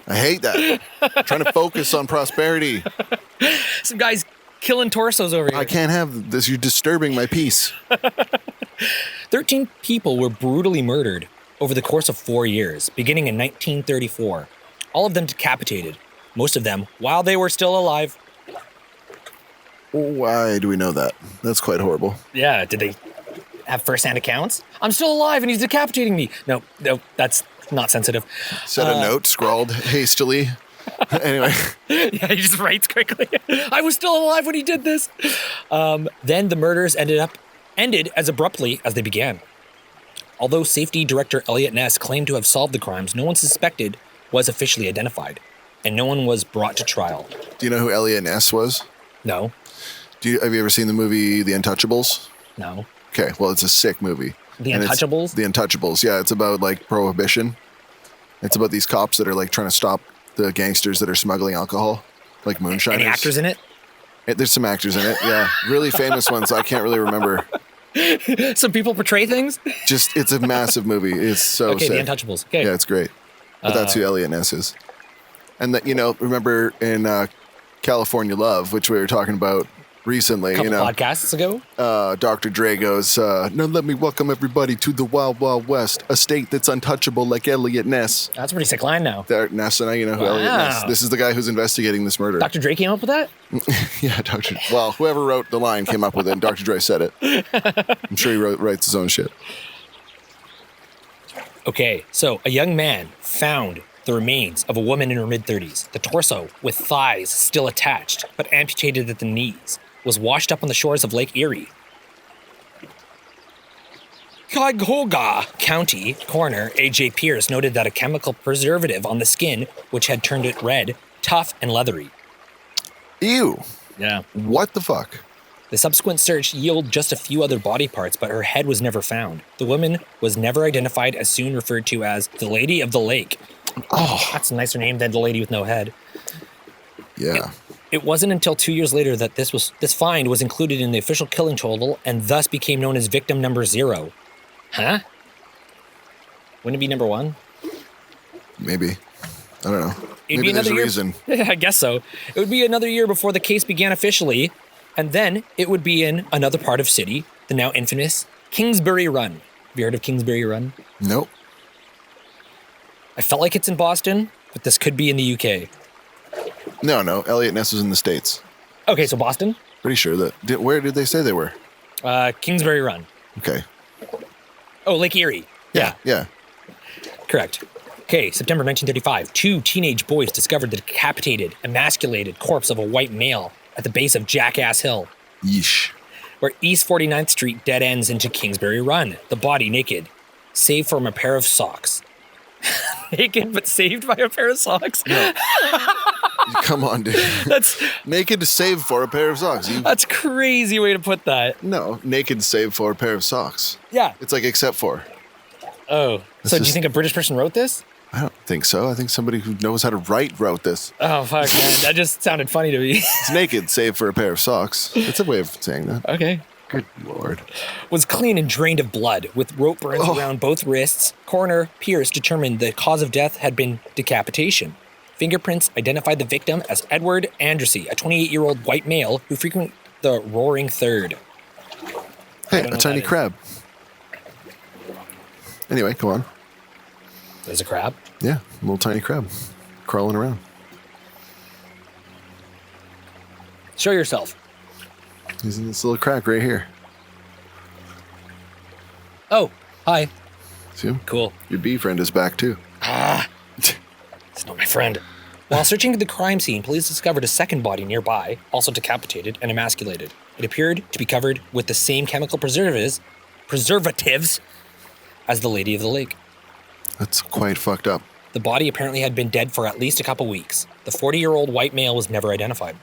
S2: I hate that. Trying to focus on prosperity.
S1: Some guys killing torsos over here.
S2: I can't have this. You're disturbing my peace.
S1: 13 people were brutally murdered over the course of 4 years, beginning in 1934. All of them decapitated, most of them while they were still alive.
S2: Why do we know that? That's quite horrible.
S1: Yeah, did they have first-hand accounts? I'm still alive and he's decapitating me. No, that's not sensitive.
S2: Said a note, scrawled hastily. Anyway.
S1: Yeah, he just writes quickly. I was still alive when he did this. Then the murders ended as abruptly as they began. Although safety director Elliot Ness claimed to have solved the crimes, no one suspected was officially identified, and no one was brought to trial.
S2: Do you know who Elliot Ness was?
S1: No.
S2: Have you ever seen the movie The Untouchables?
S1: No.
S2: Okay, well, it's a sick movie.
S1: The
S2: And
S1: Untouchables?
S2: The Untouchables, yeah. It's about, like, prohibition. It's about these cops that are, like, trying to stop the gangsters that are smuggling alcohol, like moonshiners.
S1: Any actors in it?
S2: There's some actors in it, yeah. Really famous ones. I can't really remember.
S1: Some people portray things?
S2: Just, it's a massive movie. It's so
S1: Okay,
S2: sick.
S1: The Untouchables. Okay.
S2: Yeah, it's great. But that's who Elliot Ness is. And that, remember in California Love, which we were talking about recently,
S1: A couple podcasts ago?
S2: Dr. Dre goes, now let me welcome everybody to the Wild Wild West, a state that's untouchable like Elliot Ness.
S1: That's a pretty sick line now.
S2: Ness, and you know who Elliot Ness. This is the guy who's investigating this murder.
S1: Dr. Dre came up with that?
S2: Yeah, well, whoever wrote the line came up with it, and Dr. Dre said it. I'm sure he writes his own shit.
S1: Okay, so a young man found the remains of a woman in her mid-30s. The torso, with thighs still attached, but amputated at the knees, was washed up on the shores of Lake Erie. Cuyahoga County coroner A.J. Pierce noted that a chemical preservative on the skin, which had turned it red, tough, and leathery.
S2: Ew.
S1: Yeah.
S2: What the fuck?
S1: The subsequent search yielded just a few other body parts, but her head was never found. The woman was never identified, as soon referred to as the Lady of the Lake.
S2: Oh.
S1: That's a nicer name than the lady with no head.
S2: Yeah.
S1: It wasn't until 2 years later that this find was included in the official killing total and thus became known as victim number 0. Huh? Wouldn't it be number 1?
S2: Maybe. I don't know.
S1: It'd
S2: Maybe
S1: be
S2: there's
S1: another
S2: a
S1: year.
S2: reason.
S1: Yeah, I guess so. It would be another year before the case began officially, and then it would be in another part of city, the now infamous Kingsbury Run. Have you heard of Kingsbury Run?
S2: Nope.
S1: I felt like it's in Boston, but this could be in the UK.
S2: No. Elliot Ness was in the States.
S1: Okay, so Boston?
S2: Pretty sure that. Where did they say they were?
S1: Kingsbury Run.
S2: Okay.
S1: Oh, Lake Erie.
S2: Yeah.
S1: Correct. Okay, September 1935, 2 teenage boys discovered the decapitated, emasculated corpse of a white male at the base of Jackass Hill,
S2: Yeesh.
S1: where East 49th Street dead ends into Kingsbury Run. The body naked, save from a pair of socks. Naked but saved by a pair of socks?
S2: No. Come on, dude.
S1: That's
S2: Naked to save for a pair of socks.
S1: that's crazy way to put that.
S2: No, naked to save for a pair of socks.
S1: Yeah.
S2: It's like except for.
S1: Oh, so do you
S2: is-
S1: think a British person wrote this?
S2: I don't think so. I think somebody who knows how to write wrote this.
S1: Oh, fuck, man. That just sounded funny to me.
S2: It's naked save for a pair of socks. It's a way of saying that.
S1: Okay.
S2: Good Lord.
S1: Was clean and drained of blood, with rope burns around both wrists. Coroner Pierce determined the cause of death had been decapitation. Fingerprints identified the victim as Edward Andrassy, a 28-year-old white male who frequented the Roaring Third.
S2: Hey,
S1: don't know
S2: a tiny
S1: what that is.
S2: crab. Anyway, come on.
S1: There's a crab?
S2: Yeah, a little tiny crab crawling around.
S1: Show yourself.
S2: He's in this little crack right here.
S1: Oh, hi.
S2: See him?
S1: Cool.
S2: Your bee friend is back too.
S1: It's not my friend. While searching the crime scene, police discovered a second body nearby, also decapitated and emasculated. It appeared to be covered with the same chemical preservatives as the lady of the lake.
S2: That's quite fucked up.
S1: The body apparently had been dead for at least a couple weeks. The 40-year-old white male was never identified.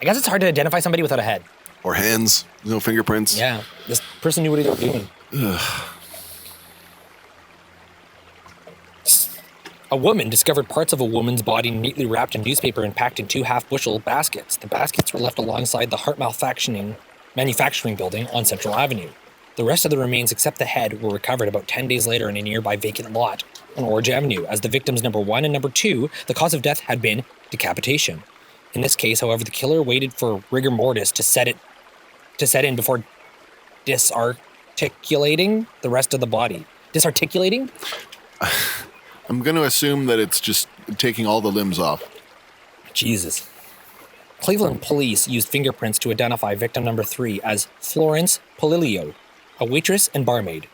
S1: I guess it's hard to identify somebody without a head.
S2: Or hands. No fingerprints.
S1: Yeah, this person knew what he was doing.
S2: Ugh.
S1: A woman discovered parts of a woman's body neatly wrapped in newspaper and packed in 2 half-bushel baskets. The baskets were left alongside the Hart Manufacturing Building on Central Avenue. The rest of the remains, except the head, were recovered about 10 days later in a nearby vacant lot on Orange Avenue. As the victims number 1 and number 2, the cause of death had been decapitation. In this case, however, the killer waited for rigor mortis to set in before disarticulating the rest of the body. Disarticulating?
S2: I'm going to assume that it's just taking all the limbs off.
S1: Jesus. Cleveland police used fingerprints to identify victim number 3 as Florence Polilio, a waitress and barmaid,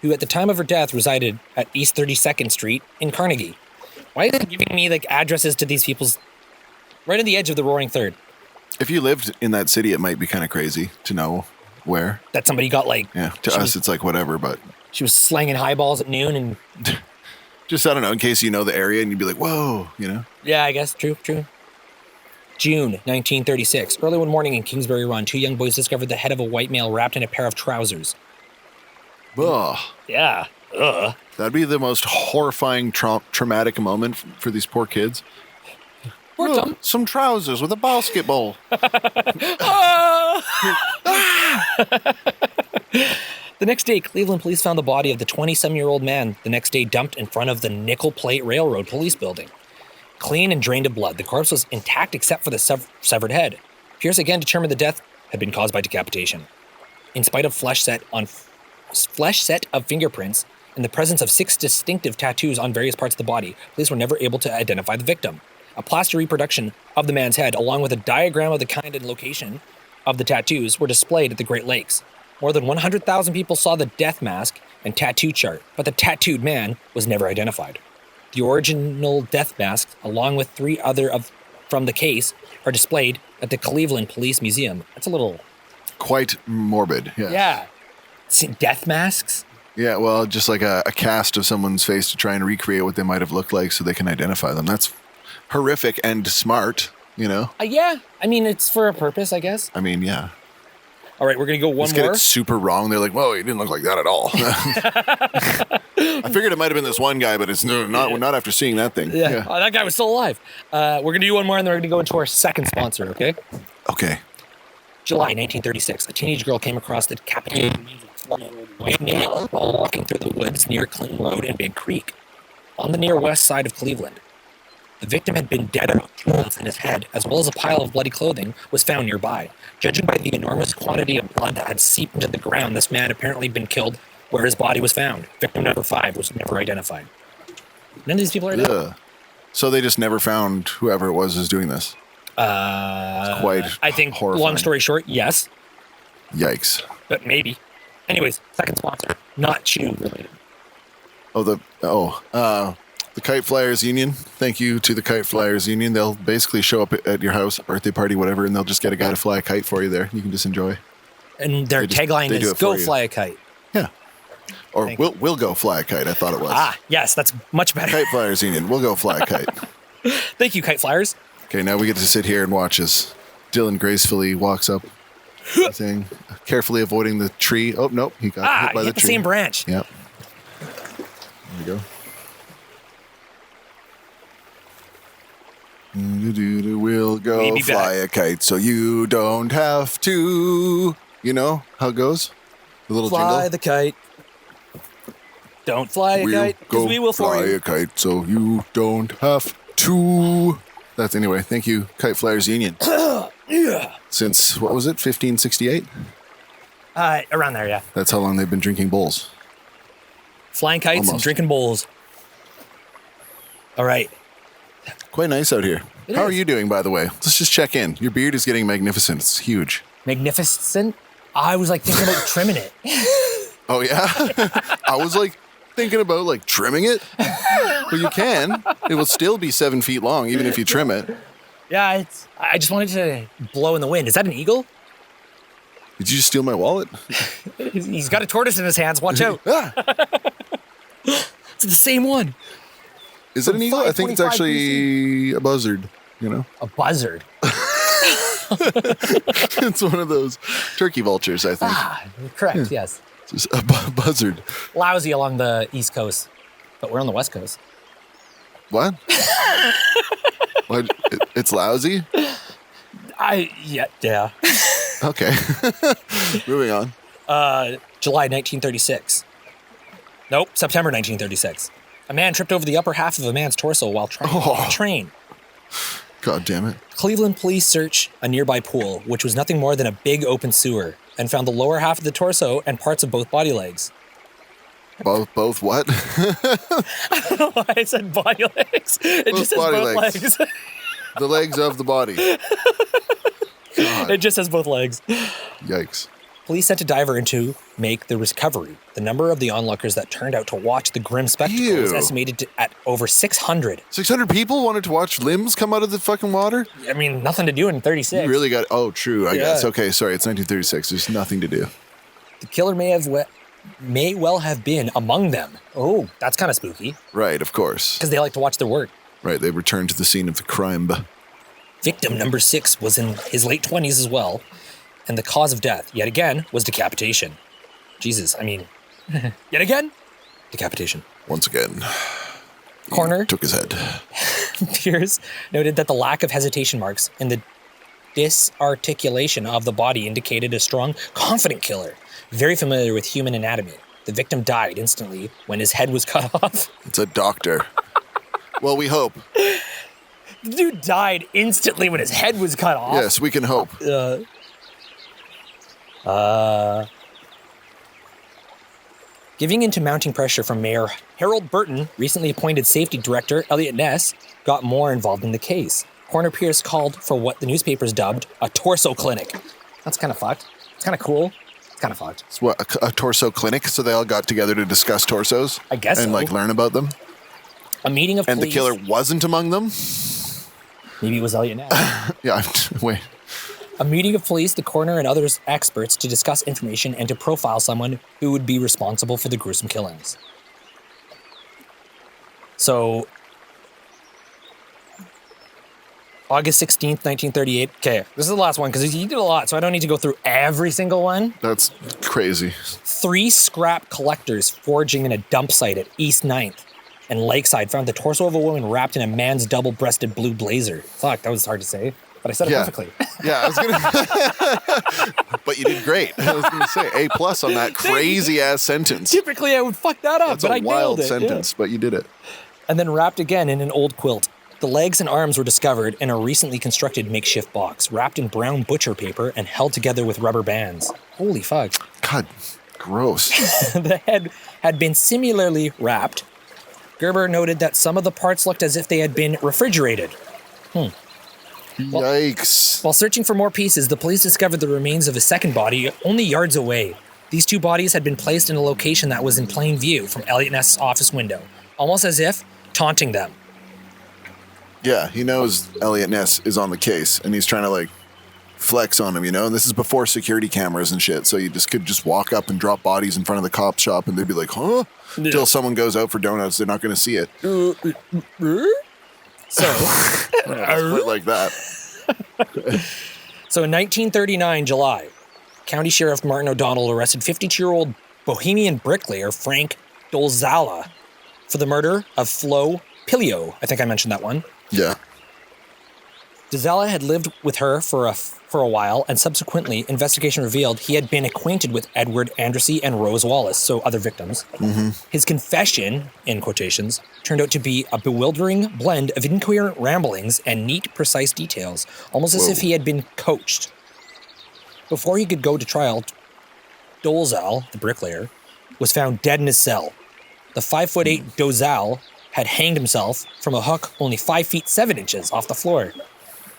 S1: who at the time of her death resided at East 32nd Street in Carnegie. Why are they giving me like addresses to these people's right on the edge of the Roaring Third?
S2: If you lived in that city, it might be kind of crazy to know where.
S1: That somebody got like...
S2: Yeah, to us it's like whatever, but...
S1: She was slanging highballs at noon and...
S2: Just, I don't know, in case you know the area and you'd be like, whoa, you know?
S1: Yeah, I guess. True. June 1936. Early one morning in Kingsbury Run, 2 young boys discovered the head of a white male wrapped in a pair of trousers.
S2: Ugh.
S1: Yeah. Ugh.
S2: That'd be the most horrifying, traumatic moment for these poor kids. Look, some trousers with a basketball.
S1: The next day, Cleveland police found the body of the 27-year-old man the next day dumped in front of the Nickel Plate Railroad police building. Clean and drained of blood, the corpse was intact except for the severed head. Pierce again determined the death had been caused by decapitation. In spite of flesh set of fingerprints and the presence of 6 distinctive tattoos on various parts of the body, police were never able to identify the victim. A plaster reproduction of the man's head, along with a diagram of the kind and location of the tattoos, were displayed at the Great Lakes. More than 100,000 people saw the death mask and tattoo chart, but the tattooed man was never identified. The original death masks, along with 3 other from the case, are displayed at the Cleveland Police Museum. That's a little...
S2: Quite morbid, yes.
S1: Yeah. Death masks?
S2: Yeah, well, just like a cast of someone's face to try and recreate what they might have looked like so they can identify them. That's horrific and smart, you know?
S1: Yeah. I mean, it's for a purpose, I guess.
S2: I mean, yeah.
S1: All right, we're going to go one
S2: Just
S1: more.
S2: get it super wrong. They're like, whoa, he didn't look like that at all. I figured it might have been this one guy, but it's not after seeing that thing.
S1: Yeah. Oh, that guy was still alive. We're going to do one more, and then we're going to go into our second sponsor, okay?
S2: Okay.
S1: July 1936, a teenage girl came across the decapitated white male while walking through the woods near Clinton Road and Big Creek, on the near west side of Cleveland. The victim had been dead about 2 months, and his head, as well as a pile of bloody clothing, was found nearby. Judging by the enormous quantity of blood that had seeped into the ground, this man had apparently been killed where his body was found. Victim number 5 was never identified. None of these people are dead.
S2: So they just never found whoever it was doing this. It's quite
S1: I think,
S2: horrifying.
S1: Long story short, yes.
S2: Yikes.
S1: But maybe. Anyways, second sponsor, not shoe related.
S2: The Kite Flyers Union. Thank you to the Kite Flyers Union. They'll basically show up at your house, birthday party, whatever, and they'll just get a guy to fly a kite for you there. You can just enjoy.
S1: And their tagline is, go fly a kite.
S2: Yeah. Or we'll go fly a kite, I thought it was.
S1: Yes, that's much better.
S2: Kite Flyers Union. We'll go fly a kite.
S1: Thank you, Kite Flyers.
S2: Okay, now we get to sit here and watch as Dylan gracefully walks up, saying, carefully avoiding the tree. Oh, nope, he got hit by the tree.
S1: The same branch.
S2: Yep. There we go. We'll go fly a kite so you don't have to. You know how it goes? The little jingle.
S1: Fly the kite. Don't fly a kite, because we will
S2: fly a kite so you don't have to. That's anyway. Thank you, Kite Flyers Union.
S1: Yeah.
S2: Since, what was it, 1568?
S1: Around there, yeah.
S2: That's how long they've been drinking bowls.
S1: Flying kites and drinking bowls. All right.
S2: Quite nice out here. How are you doing, by the way? Let's just check in. Your beard is getting magnificent. It's huge.
S1: Magnificent? I was like thinking about trimming it.
S2: Oh, yeah? I was like thinking about like trimming it. Well, you can. It will still be 7 feet long, even if you trim it.
S1: Yeah, I just wanted to blow in the wind. Is that an eagle?
S2: Did you just steal my wallet?
S1: He's got a tortoise in his hands. Watch out.
S2: Ah,
S1: It's the same one.
S2: is it an eagle? I think it's
S1: 525
S2: actually a buzzard, you know?
S1: A buzzard.
S2: It's one of those turkey vultures, I think.
S1: Correct, yes.
S2: It's just a buzzard.
S1: Lousy along the East Coast, but we're on the West Coast.
S2: What? What? It's lousy?
S1: Yeah.
S2: Okay. Moving on.
S1: July 1936. Nope, September 1936. A man tripped over the upper half of a man's torso while trying to train.
S2: God damn it.
S1: Cleveland police searched a nearby pool, which was nothing more than a big open sewer, and found the lower half of the torso and parts of both body legs.
S2: Both what?
S1: I don't know why I said body legs. It just says both legs.
S2: The legs of the body. God.
S1: It just says both legs.
S2: Yikes.
S1: Police sent a diver in to make the recovery. The number of the onlookers that turned out to watch the grim spectacle was estimated at over 600.
S2: 600 people wanted to watch limbs come out of the fucking water?
S1: I mean, nothing to do in 36.
S2: You really got... Oh, true, I guess. Okay, sorry, it's 1936. There's nothing to do.
S1: The killer may well have been among them. Oh, that's kind of spooky.
S2: Right, of course.
S1: Because they like to watch their work.
S2: Right, they returned to the scene of the crime.
S1: Victim number 6 was in his late 20s as well, and the cause of death, yet again, was decapitation. Jesus, I mean, yet again, decapitation.
S2: Once again,
S1: Coroner
S2: took his head.
S1: Pierce noted that the lack of hesitation marks and the disarticulation of the body indicated a strong, confident killer, very familiar with human anatomy. The victim died instantly when his head was cut off.
S2: It's a doctor. Well, we hope.
S1: The dude died instantly when his head was cut off.
S2: Yes, we can hope.
S1: Giving in to mounting pressure from Mayor Harold Burton, recently appointed safety director Elliot Ness got more involved in the case. Coroner Pierce called for what the newspapers dubbed a torso clinic. That's kind of fucked. It's kind of cool. It's kind of fucked.
S2: It's what, a torso clinic? So they all got together to discuss torsos?
S1: I guess
S2: and,
S1: so.
S2: like, learn about them?
S1: A meeting of
S2: and
S1: police.
S2: The killer wasn't among them?
S1: Maybe it was Elliot Ness.
S2: Yeah, wait.
S1: A meeting of police, the coroner, and others experts to discuss information and to profile someone who would be responsible for the gruesome killings. So, August 16th, 1938. Okay, this is the last one because he did a lot, so I don't need to go through every single one.
S2: That's crazy.
S1: 3 scrap collectors foraging in a dump site at East 9th and Lakeside found the torso of a woman wrapped in a man's double-breasted blue blazer. Fuck, that was hard to say, but I said it perfectly.
S2: Yeah, I was gonna. But you did great. I was gonna say A+ on that crazy-ass sentence.
S1: Typically, I would fuck that up, but I nailed it.
S2: That's a wild sentence, but you did it.
S1: And then wrapped again in an old quilt. The legs and arms were discovered in a recently constructed makeshift box, wrapped in brown butcher paper and held together with rubber bands. Holy fuck.
S2: God, gross.
S1: The head had been similarly wrapped. Gerber noted that some of the parts looked as if they had been refrigerated.
S2: Yikes.
S1: While searching for more pieces, the police discovered the remains of a second body only yards away. These 2 bodies had been placed in a location that was in plain view from Elliot Ness's office window, almost as if taunting them.
S2: Yeah, he knows Elliot Ness is on the case, and he's trying to, like, flex on him, you know? And this is before security cameras and shit, so you could just walk up and drop bodies in front of the cop shop, and they'd be like, huh? Until someone goes out for donuts, they're not going to see it.
S1: So,
S2: put it like that.
S1: So in 1939, July, County Sheriff Martin O'Donnell arrested 52-year-old Bohemian bricklayer Frank Dolzala for the murder of Flo Pilio. I think I mentioned that one.
S2: Yeah.
S1: Dolzala had lived with her for a while, and subsequently, investigation revealed he had been acquainted with Edward Andrassy and Rose Wallace, so other victims. Mm-hmm. His confession, in quotations, turned out to be a bewildering blend of incoherent ramblings and neat, precise details, almost as if he had been coached. Before he could go to trial, Dolzal, the bricklayer, was found dead in his cell. The 5'8" Dolzal had hanged himself from a hook only 5 feet 7 inches off the floor.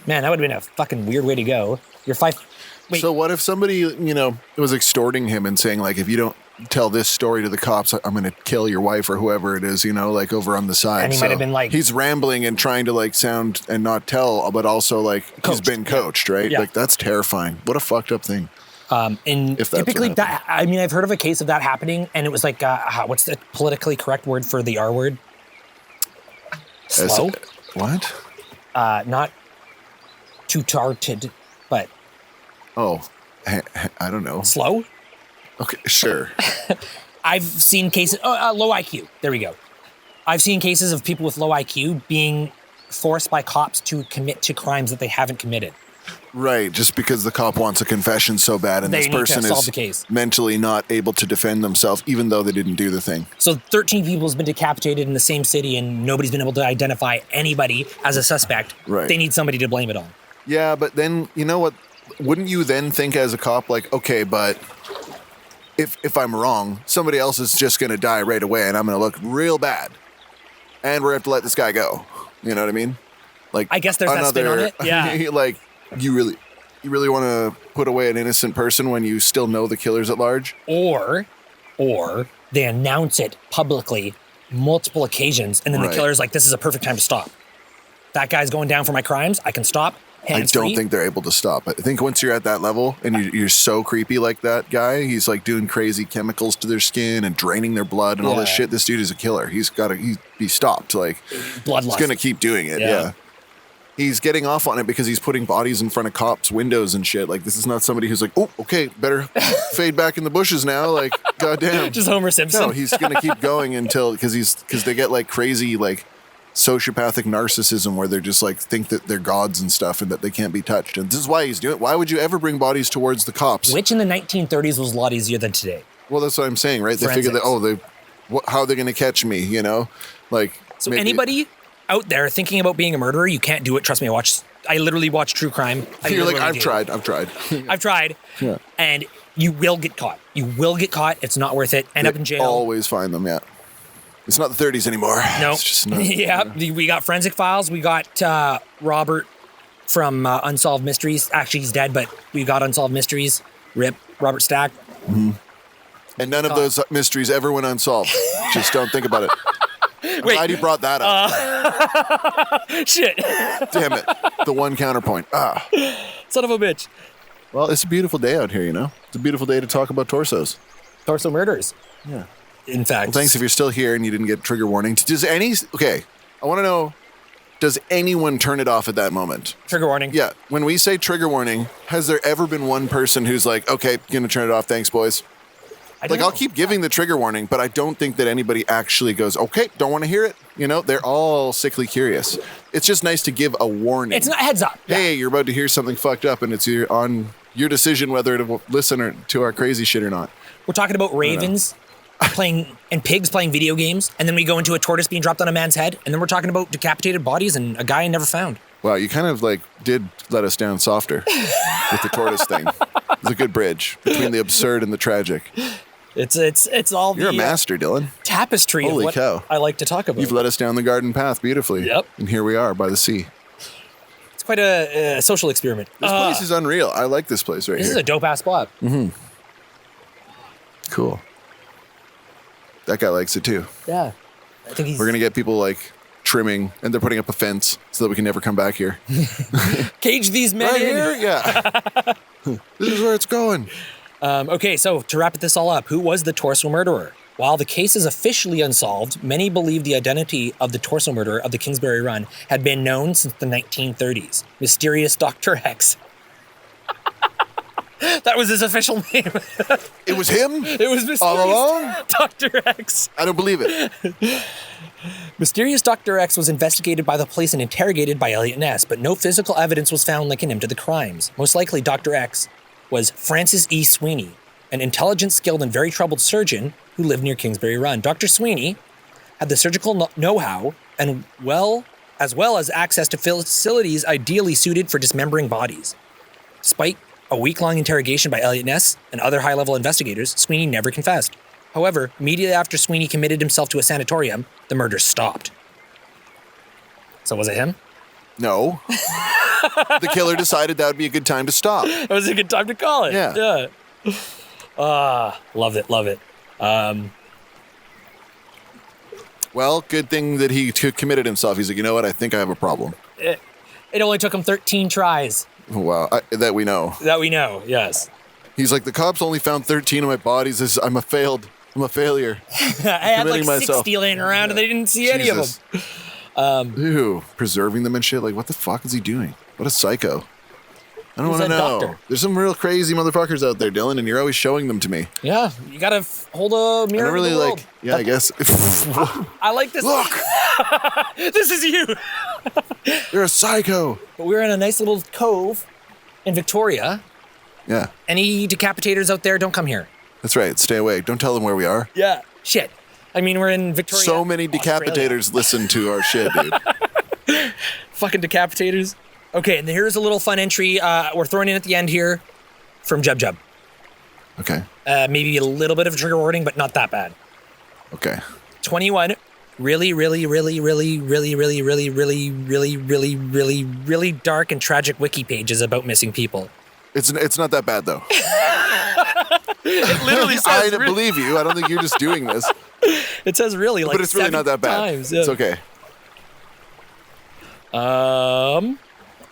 S1: Man, that would have been a fucking weird way to go. You're 5... Wait.
S2: So what if somebody, was extorting him and saying, like, if you don't tell this story to the cops, I'm going to kill your wife or whoever it is, like over on the side.
S1: And he might have been like...
S2: He's rambling and trying to, like, sound and not tell, but also, like, he's been coached, right?
S1: Yeah.
S2: Like, that's terrifying. What a fucked up thing.
S1: And typically that, I've heard of a case of that happening, and it was like, what's the politically correct word for the R word? Slow?
S2: What?
S1: Not too tarted, but...
S2: Oh, I don't know.
S1: Slow?
S2: Okay, sure.
S1: I've seen cases... low IQ. There we go. I've seen cases of people with low IQ being forced by cops to commit to crimes that they haven't committed.
S2: Right, just because the cop wants a confession so bad and this person is mentally not able to defend themselves, even though they didn't do the thing.
S1: So 13 people has been decapitated in the same city and nobody's been able to identify anybody as a suspect.
S2: Right.
S1: They need somebody to blame it on.
S2: Yeah, but then, you know what? Wouldn't you then think as a cop, like, okay, but if I'm wrong, somebody else is just going to die right away and I'm going to look real bad. And we're going to have to let this guy go. You know what I mean? Like,
S1: I guess there's that spin on it. Yeah.
S2: Like, you really want to put away an innocent person when you still know the killer's at large?
S1: Or they announce it publicly multiple occasions, and then the killer's like, this is a perfect time to stop. That guy's going down for my crimes. I can stop.
S2: I don't think they're able to stop. I think once you're at that level and you're so creepy like that guy, he's like doing crazy chemicals to their skin and draining their blood and all this shit. This dude is a killer. He's got to be stopped. Like,
S1: bloodlust.
S2: He's going to keep doing it. Yeah. He's getting off on it because he's putting bodies in front of cops' windows and shit. Like, this is not somebody who's like, oh, okay, better fade back in the bushes now. Like, goddamn.
S1: Just Homer Simpson.
S2: No, he's going to keep going until, because they get like crazy, like, sociopathic narcissism where they're just like think that they're gods and stuff and that they can't be touched. And this is why he's doing it. Why would you ever bring bodies towards the cops?
S1: Which in the 1930s was a lot easier than today.
S2: Well, that's what I'm saying, right? Forensics. They figured that, how are they going to catch me, Like,
S1: so anybody out there thinking about being a murderer, you can't do it. Trust me, I literally watch true crime.
S2: You're like, I've tried.
S1: I've tried.
S2: Yeah.
S1: And you will get caught. You will get caught. It's not worth it. End up in jail.
S2: Always find them, yeah. It's not the 30s anymore.
S1: No.
S2: It's just not,
S1: We got Forensic Files. We got Robert from Unsolved Mysteries. Actually, he's dead, but we got Unsolved Mysteries. RIP, Robert Stack.
S2: Mm-hmm. And none of those mysteries ever went unsolved. Just don't think about it. I'm glad you brought that
S1: up. Shit.
S2: Damn it. The one counterpoint.
S1: Son of a bitch.
S2: Well, it's a beautiful day out here, It's a beautiful day to talk about torsos.
S1: Torso murders.
S2: Yeah.
S1: In fact.
S2: Well, thanks if you're still here and you didn't get trigger warning. Okay, I want to know, does anyone turn it off at that moment?
S1: Trigger warning.
S2: Yeah. When we say trigger warning, has there ever been one person who's like, okay, going to turn it off, thanks, boys? I'll keep giving the trigger warning, but I don't think that anybody actually goes, okay, don't want to hear it. They're all sickly curious. It's just nice to give a warning.
S1: It's not heads up.
S2: Hey, you're about to hear something fucked up, and it's on your decision whether to listen to our crazy shit or not.
S1: We're talking about ravens and pigs playing video games, and then we go into a tortoise being dropped on a man's head, and then we're talking about decapitated bodies and a guy never found.
S2: Wow, you kind of did let us down softer with the tortoise thing. It's a good bridge between the absurd and the tragic.
S1: It's all
S2: You're a master, Dylan.
S1: Tapestry
S2: Holy
S1: of what
S2: cow.
S1: I like to talk about.
S2: You've led us down the garden path beautifully.
S1: Yep.
S2: And here we are by the sea.
S1: It's quite a social experiment.
S2: This place is unreal. I like this place right here.
S1: This is a dope-ass spot.
S2: Mm-hmm. Cool. That guy likes it too.
S1: Yeah. I think
S2: We're going to get people trimming, and they're putting up a fence so that we can never come back here.
S1: Cage these men
S2: right
S1: in.
S2: Here? Yeah. This is where it's going.
S1: Okay, so to wrap this all up, who was the torso murderer? While the case is officially unsolved, many believe the identity of the torso murderer of the Kingsbury Run had been known since the 1930s. Mysterious Dr. X. That was his official name.
S2: It was him?
S1: It was Mysterious
S2: all along?
S1: Dr. X.
S2: I don't believe it.
S1: Mysterious Dr. X was investigated by the police and interrogated by Elliot Ness, but no physical evidence was found linking him to the crimes. Most likely, Dr. X was Francis E. Sweeney, an intelligent, skilled, and very troubled surgeon who lived near Kingsbury Run. Dr. Sweeney had the surgical know-how and as well as access to facilities ideally suited for dismembering bodies. Despite a week-long interrogation by Elliot Ness and other high-level investigators, Sweeney never confessed. However, immediately after Sweeney committed himself to a sanatorium, the murders stopped. So was it him?
S2: No. The killer decided that would be a good time to stop.
S1: It was a good time to call it.
S2: Yeah.
S1: Love it.
S2: Well, good thing that he committed himself. He's like, you know what? I think I have a problem.
S1: It only took him 13 tries.
S2: Wow. That we know.
S1: That we know, yes.
S2: He's like, the cops only found 13 of my bodies. I'm a failure.
S1: I had like 60 laying around and they didn't see any of them.
S2: Ew, preserving them and shit. Like, what the fuck is he doing? What a psycho. I don't want to know.
S1: Doctor.
S2: There's some real crazy motherfuckers out there, Dylan, and you're always showing them to me.
S1: Yeah, you gotta hold a mirror.
S2: I don't really
S1: to the world.
S2: like. Yeah, I guess.
S1: I like this.
S2: Look,
S1: This is you.
S2: you're a psycho.
S1: But we're in a nice little cove in Victoria.
S2: Yeah,
S1: Any decapitators out there, don't come here.
S2: that's right. Stay away. Don't tell them where we are.
S1: Yeah. Shit. I mean, we're in Victoria.
S2: So many
S1: Australia.
S2: decapitators listen to our shit, dude.
S1: Fucking decapitators. Okay, and here's a little fun entry we're throwing in at the end here from Jub Jub.
S2: Okay.
S1: Maybe a little bit of a trigger warning, but not that bad.
S2: Okay.
S1: 21 really dark and tragic wiki pages about missing people.
S2: It's not that bad though.
S1: It literally says
S2: I believe you. I don't think you're just doing this.
S1: It says really like
S2: But it's really not that bad.
S1: times, yeah.
S2: It's okay.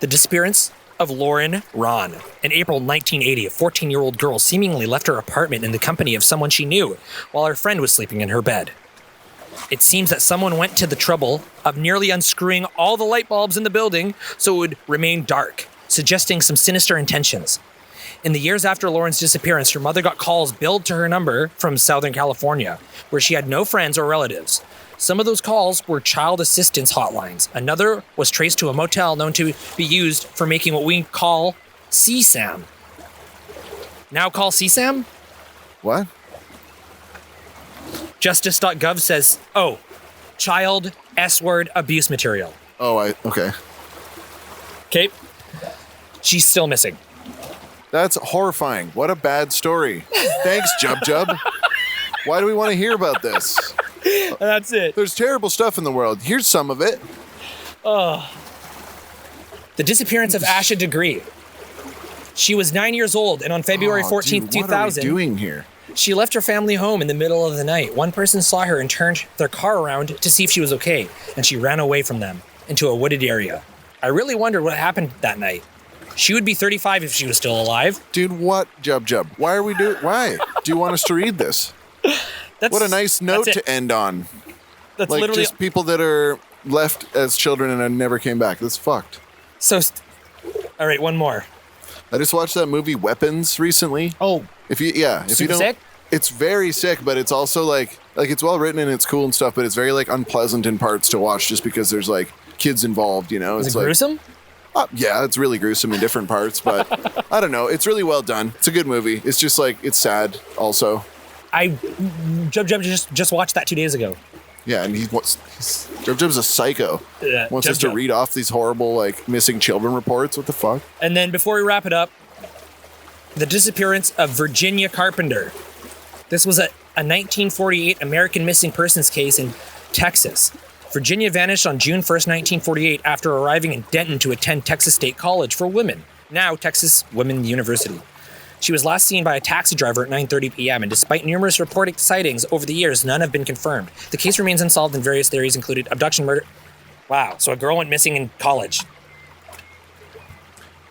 S1: The disappearance of Lauren Ron. In April 1980, a 14-year-old girl seemingly left her apartment in the company of someone she knew while her friend was sleeping in her bed. It seems that someone went to the trouble of nearly unscrewing all the light bulbs in the building so it would remain dark, suggesting some sinister intentions. In the years after Lauren's disappearance, her mother got calls billed to her number from Southern California, where she had no friends or relatives. Some of those calls were child assistance hotlines. Another was traced to a motel known to be used for making what we call CSAM. Now call CSAM?
S2: What?
S1: Justice.gov says, child S-word abuse material.
S2: Okay.
S1: Okay. She's still missing.
S2: That's horrifying. What a bad story. Thanks, Jub Jub. Why do we want to hear about this?
S1: That's it.
S2: There's terrible stuff in the world. Here's some of it.
S1: The disappearance of Asha Degree. She was 9 years old, and on February 14th, 2000,
S2: what are we doing here?
S1: she left her family home in the middle of the night. One person saw her and turned their car around to see if she was okay, and she ran away from them into a wooded area. I really wondered what happened that night. She would be 35 if she was still alive.
S2: Dude, what, Jub Jub? Why? Do you want us to read this? What a nice note to end on.
S1: That's
S2: Like,
S1: literally
S2: just people that are left as children and never came back. That's fucked.
S1: so. All right, one more.
S2: I just watched that movie Weapons recently.
S1: Oh,
S2: If you
S1: super
S2: don't,
S1: sick?
S2: it's very sick, but it's also like it's well written and it's cool and stuff, but it's very like unpleasant in parts to watch just because there's like kids involved, you know.
S1: Is
S2: It's
S1: it
S2: like
S1: gruesome?
S2: Yeah, it's really gruesome in different parts, but I don't know. It's really well done. It's a good movie. It's just like it's sad also.
S1: Jub just watched that 2 days ago.
S2: Yeah, and Jub Jub's a psycho.
S1: Yeah,
S2: Wants
S1: Jub
S2: us to
S1: Jub.
S2: read off these horrible like missing children reports. What the fuck?
S1: And then before we wrap it up, the disappearance of Virginia Carpenter. This was a 1948 American missing persons case in Texas. Virginia vanished on June 1st, 1948 after arriving in Denton to attend Texas State College for Women, now Texas Women's University. She was last seen by a taxi driver at 9:30 p.m., and despite numerous reported sightings over the years, none have been confirmed. The case remains unsolved, and various theories included abduction, murder. Wow, so a girl went missing in college.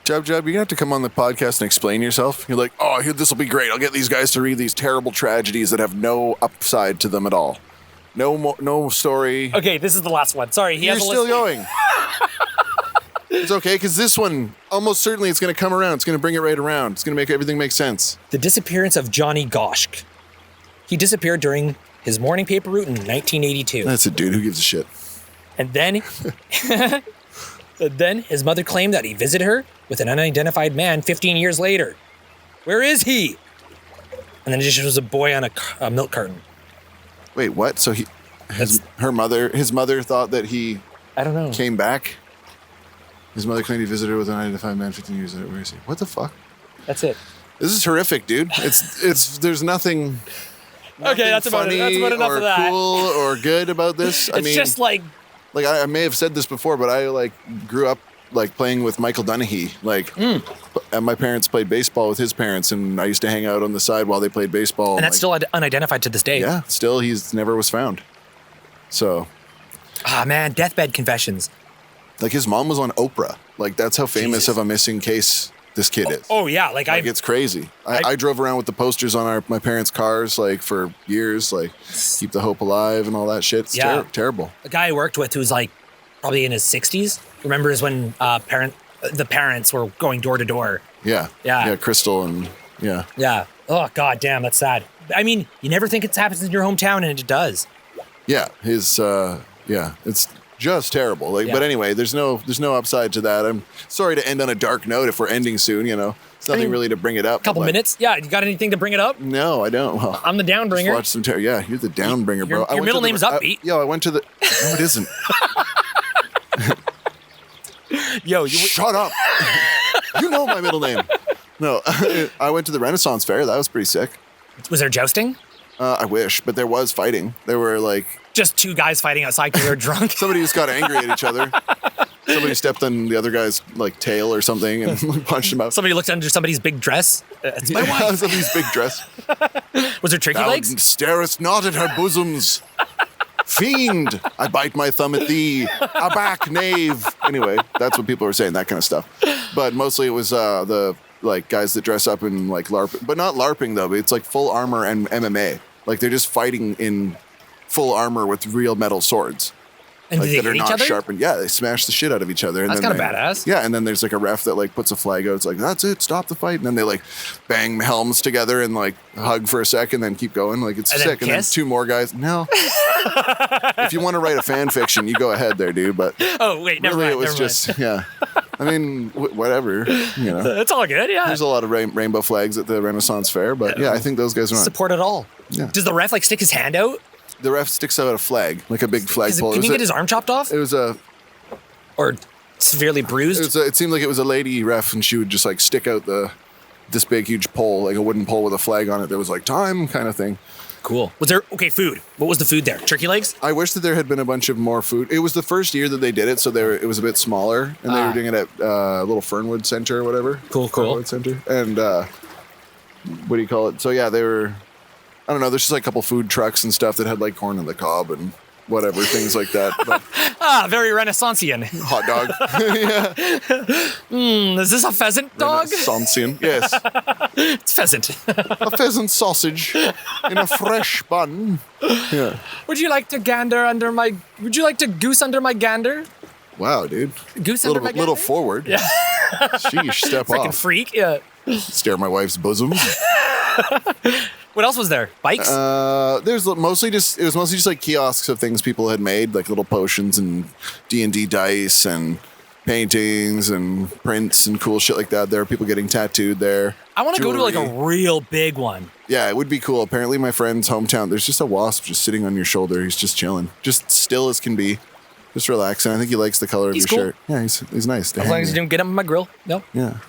S2: Jub Jub, you're gonna have to come on the podcast and explain yourself. You're like, oh, this will be great. I'll get these guys to read these terrible tragedies that have no upside to them at all. No story.
S1: Okay, this is the last one. Sorry,
S2: You're still going. It's okay, because this one, almost certainly it's going to come around. It's going to bring it right around. It's going to make everything make sense.
S1: The disappearance of Johnny Goschk. He disappeared during his morning paper route in 1982.
S2: That's a dude who gives a shit.
S1: And then, his mother claimed that he visited her with an unidentified man 15 years later. Where is he? And then it just was a boy on a milk carton.
S2: Wait, what? So his mother thought that he
S1: I don't know.
S2: came back? His mother claimed he visited her with an unidentified man 15 years later. Where is he? What the fuck?
S1: That's it.
S2: This is horrific, dude. There's nothing
S1: Okay, that's about it.
S2: funny
S1: That's about enough
S2: or
S1: of that.
S2: cool or good about this.
S1: It's just like
S2: Like I may have said this before, but I like grew up like playing with Michael Dunahee. Like, and my parents played baseball with his parents, and I used to hang out on the side while they played baseball.
S1: And that's
S2: like,
S1: still unidentified to this day.
S2: Yeah, still he's never was found. So,
S1: man, deathbed confessions.
S2: like his mom was on Oprah. Like that's how famous of a missing case this kid is.
S1: Oh yeah, like
S2: it's crazy. I drove around with the posters on my parents' cars like for years, like keep the hope alive and all that shit. It's terrible.
S1: A guy I worked with who's like probably in his 60s remembers when the parents were going door to door.
S2: Yeah, Crystal and
S1: yeah. Oh god damn, that's sad. I mean, you never think it happens in your hometown, and it does.
S2: Yeah, it's just terrible. Like, but anyway, there's no upside to that. I'm sorry to end on a dark note if we're ending soon. You know, it's nothing really to bring it up.
S1: Couple minutes. Yeah, you got anything to bring it up?
S2: No, I don't. Well,
S1: I'm the downbringer.
S2: Watch some you're the downbringer, bro.
S1: Your middle name's Upbeat.
S2: I went to the. No, it isn't.
S1: Yo,
S2: shut up. You know my middle name. No, I went to the Renaissance Fair. That was pretty sick.
S1: Was there jousting?
S2: I wish, but there was fighting. There were like
S1: just two guys fighting outside because they were drunk.
S2: Somebody just got angry at each other. Somebody stepped on the other guy's like tail or something and punched him out.
S1: Somebody looked under somebody's big dress. It's my wife.
S2: Somebody's big dress.
S1: Was there turkey legs?
S2: Starest not at her bosoms. Fiend, I bite my thumb at thee. Aback, knave. Anyway, that's what people were saying, that kind of stuff. But mostly it was the like guys that dress up in like LARP, but not LARPing though. It's like full armor and MMA. Like they're just fighting in full armor with real metal swords.
S1: And
S2: like,
S1: do they
S2: that are
S1: hit
S2: not
S1: each other?
S2: sharpened. Yeah, they smash the shit out of each other. And
S1: that's kind of badass.
S2: Yeah, and then there's like a ref that like puts a flag out. It's like, that's it, stop the fight. And then they like bang helms together and like hug for a second, then keep going. Like it's sick. And then two more guys. No. If you want to write a fan fiction, you go ahead there, dude. But
S1: oh wait, never
S2: really,
S1: mind.
S2: It was just yeah. I mean, whatever. You know,
S1: it's all good. Yeah.
S2: There's a lot of rainbow flags at the Renaissance Fair, but yeah, I think those guys are on.
S1: Support it all.
S2: Yeah.
S1: Does the ref like stick his hand out?
S2: The ref sticks out a flag, like a big flagpole.
S1: Can he get his arm chopped off?
S2: It was
S1: or severely bruised.
S2: It seemed like it was a lady ref, and she would just like stick out this big huge pole, like a wooden pole with a flag on it that was like time kind of thing.
S1: Cool. Was there food? What was the food there? Turkey legs?
S2: I wish that there had been a bunch of more food. It was the first year that they did it, so it was a bit smaller, and they were doing it at little Fernwood Center or whatever.
S1: Cool.
S2: Fernwood Center, and what do you call it? So yeah, they were. I don't know. There's just like a couple food trucks and stuff that had like corn on the cob and whatever things like that. But,
S1: very Renaissanceian.
S2: Hot dog.
S1: Yeah. Is this a pheasant dog?
S2: Renaissanceian. Yes.
S1: It's pheasant.
S2: A pheasant sausage in a fresh bun. Yeah.
S1: Would you like to goose under my gander?
S2: Wow, dude.
S1: Goose under my gander?
S2: Little forward.
S1: Yeah.
S2: Sheesh, step
S1: Freaking
S2: off.
S1: Freak. Yeah.
S2: Stare at my wife's bosom.
S1: What else was there? Bikes?
S2: It was mostly just like kiosks of things people had made, like little potions and D&D dice and paintings and prints and cool shit like that. There were people getting tattooed there.
S1: I want to go to like a real big one.
S2: Yeah, it would be cool. Apparently my friend's hometown, there's just a wasp just sitting on your shoulder. He's just chilling. Just still as can be. Just relaxing. I think he likes the color of your shirt. Yeah, he's nice.
S1: As long as you don't get him on my grill. No.
S2: Yeah.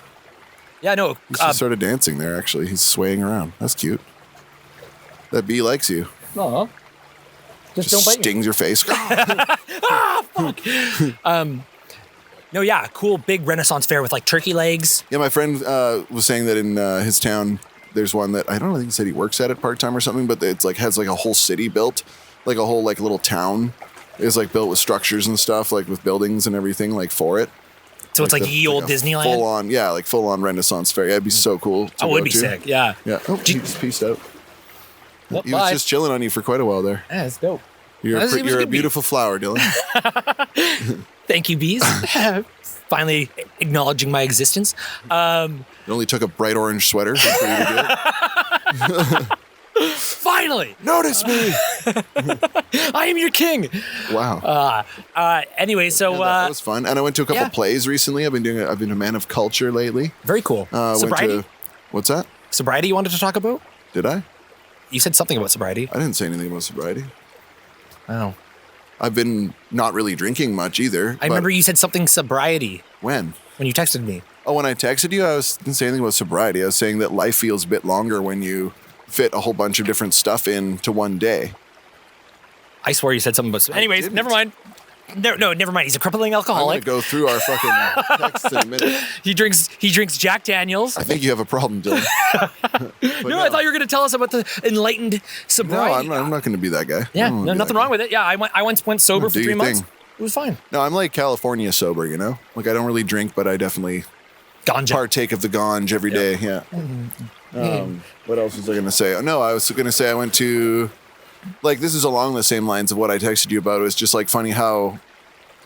S1: Yeah, no.
S2: He's just started dancing there, actually. He's swaying around. That's cute. That bee likes you.
S1: Aw. Just don't bite me.
S2: Stings your face.
S1: Fuck. No, yeah, cool big Renaissance fair with like turkey legs.
S2: Yeah, my friend was saying that in his town, there's one that I think he said he works at it part-time or something, but it's like has like a whole city built, like a whole like little town is like built with structures and stuff, like with buildings and everything like for it.
S1: So it's like ye old Disneyland?
S2: Full on Renaissance fair. Yeah, it'd be so cool.
S1: It would be sick, yeah.
S2: Yeah. Oh, he just peaced out. He was just chilling on you for quite a while there.
S1: Yeah, it's dope.
S2: You're a beautiful flower, Dylan.
S1: Thank you, bees. Finally acknowledging my existence.
S2: It only took a bright orange sweater for you to do it.
S1: Finally!
S2: Notice me!
S1: I am your king!
S2: Wow.
S1: Anyway, so...
S2: that was fun. And I went to a couple plays recently. I've been a man of culture lately.
S1: Very cool. Sobriety?
S2: What's that?
S1: Sobriety you wanted to talk about?
S2: Did I?
S1: You said something about sobriety.
S2: I didn't say anything about sobriety.
S1: Oh.
S2: I've been not really drinking much either.
S1: I remember you said something sobriety.
S2: When?
S1: When you texted me.
S2: Oh, when I texted you, didn't say anything about sobriety. I was saying that life feels a bit longer when you fit a whole bunch of different stuff into one day.
S1: I swear you said something about sobriety. Anyways, never mind. No, never mind. He's a crippling
S2: I'm
S1: alcoholic.
S2: gonna go through our fucking texts in a minute.
S1: He drinks Jack Daniels.
S2: I think you have a problem, Dylan.
S1: No, I thought you were going to tell us about the enlightened
S2: No,
S1: sobriety.
S2: I'm not going to be that guy.
S1: Yeah, no, nothing wrong with it. Yeah, I once went sober for
S2: Do
S1: 3
S2: your
S1: months.
S2: thing.
S1: It was fine.
S2: No, I'm like California sober, you know? Like I don't really drink, but I definitely
S1: Ganja.
S2: partake of the ganj every day. Yeah. What else was I going to say? Oh, no, I was going to say I went to, like, this is along the same lines of what I texted you about. It was just like funny how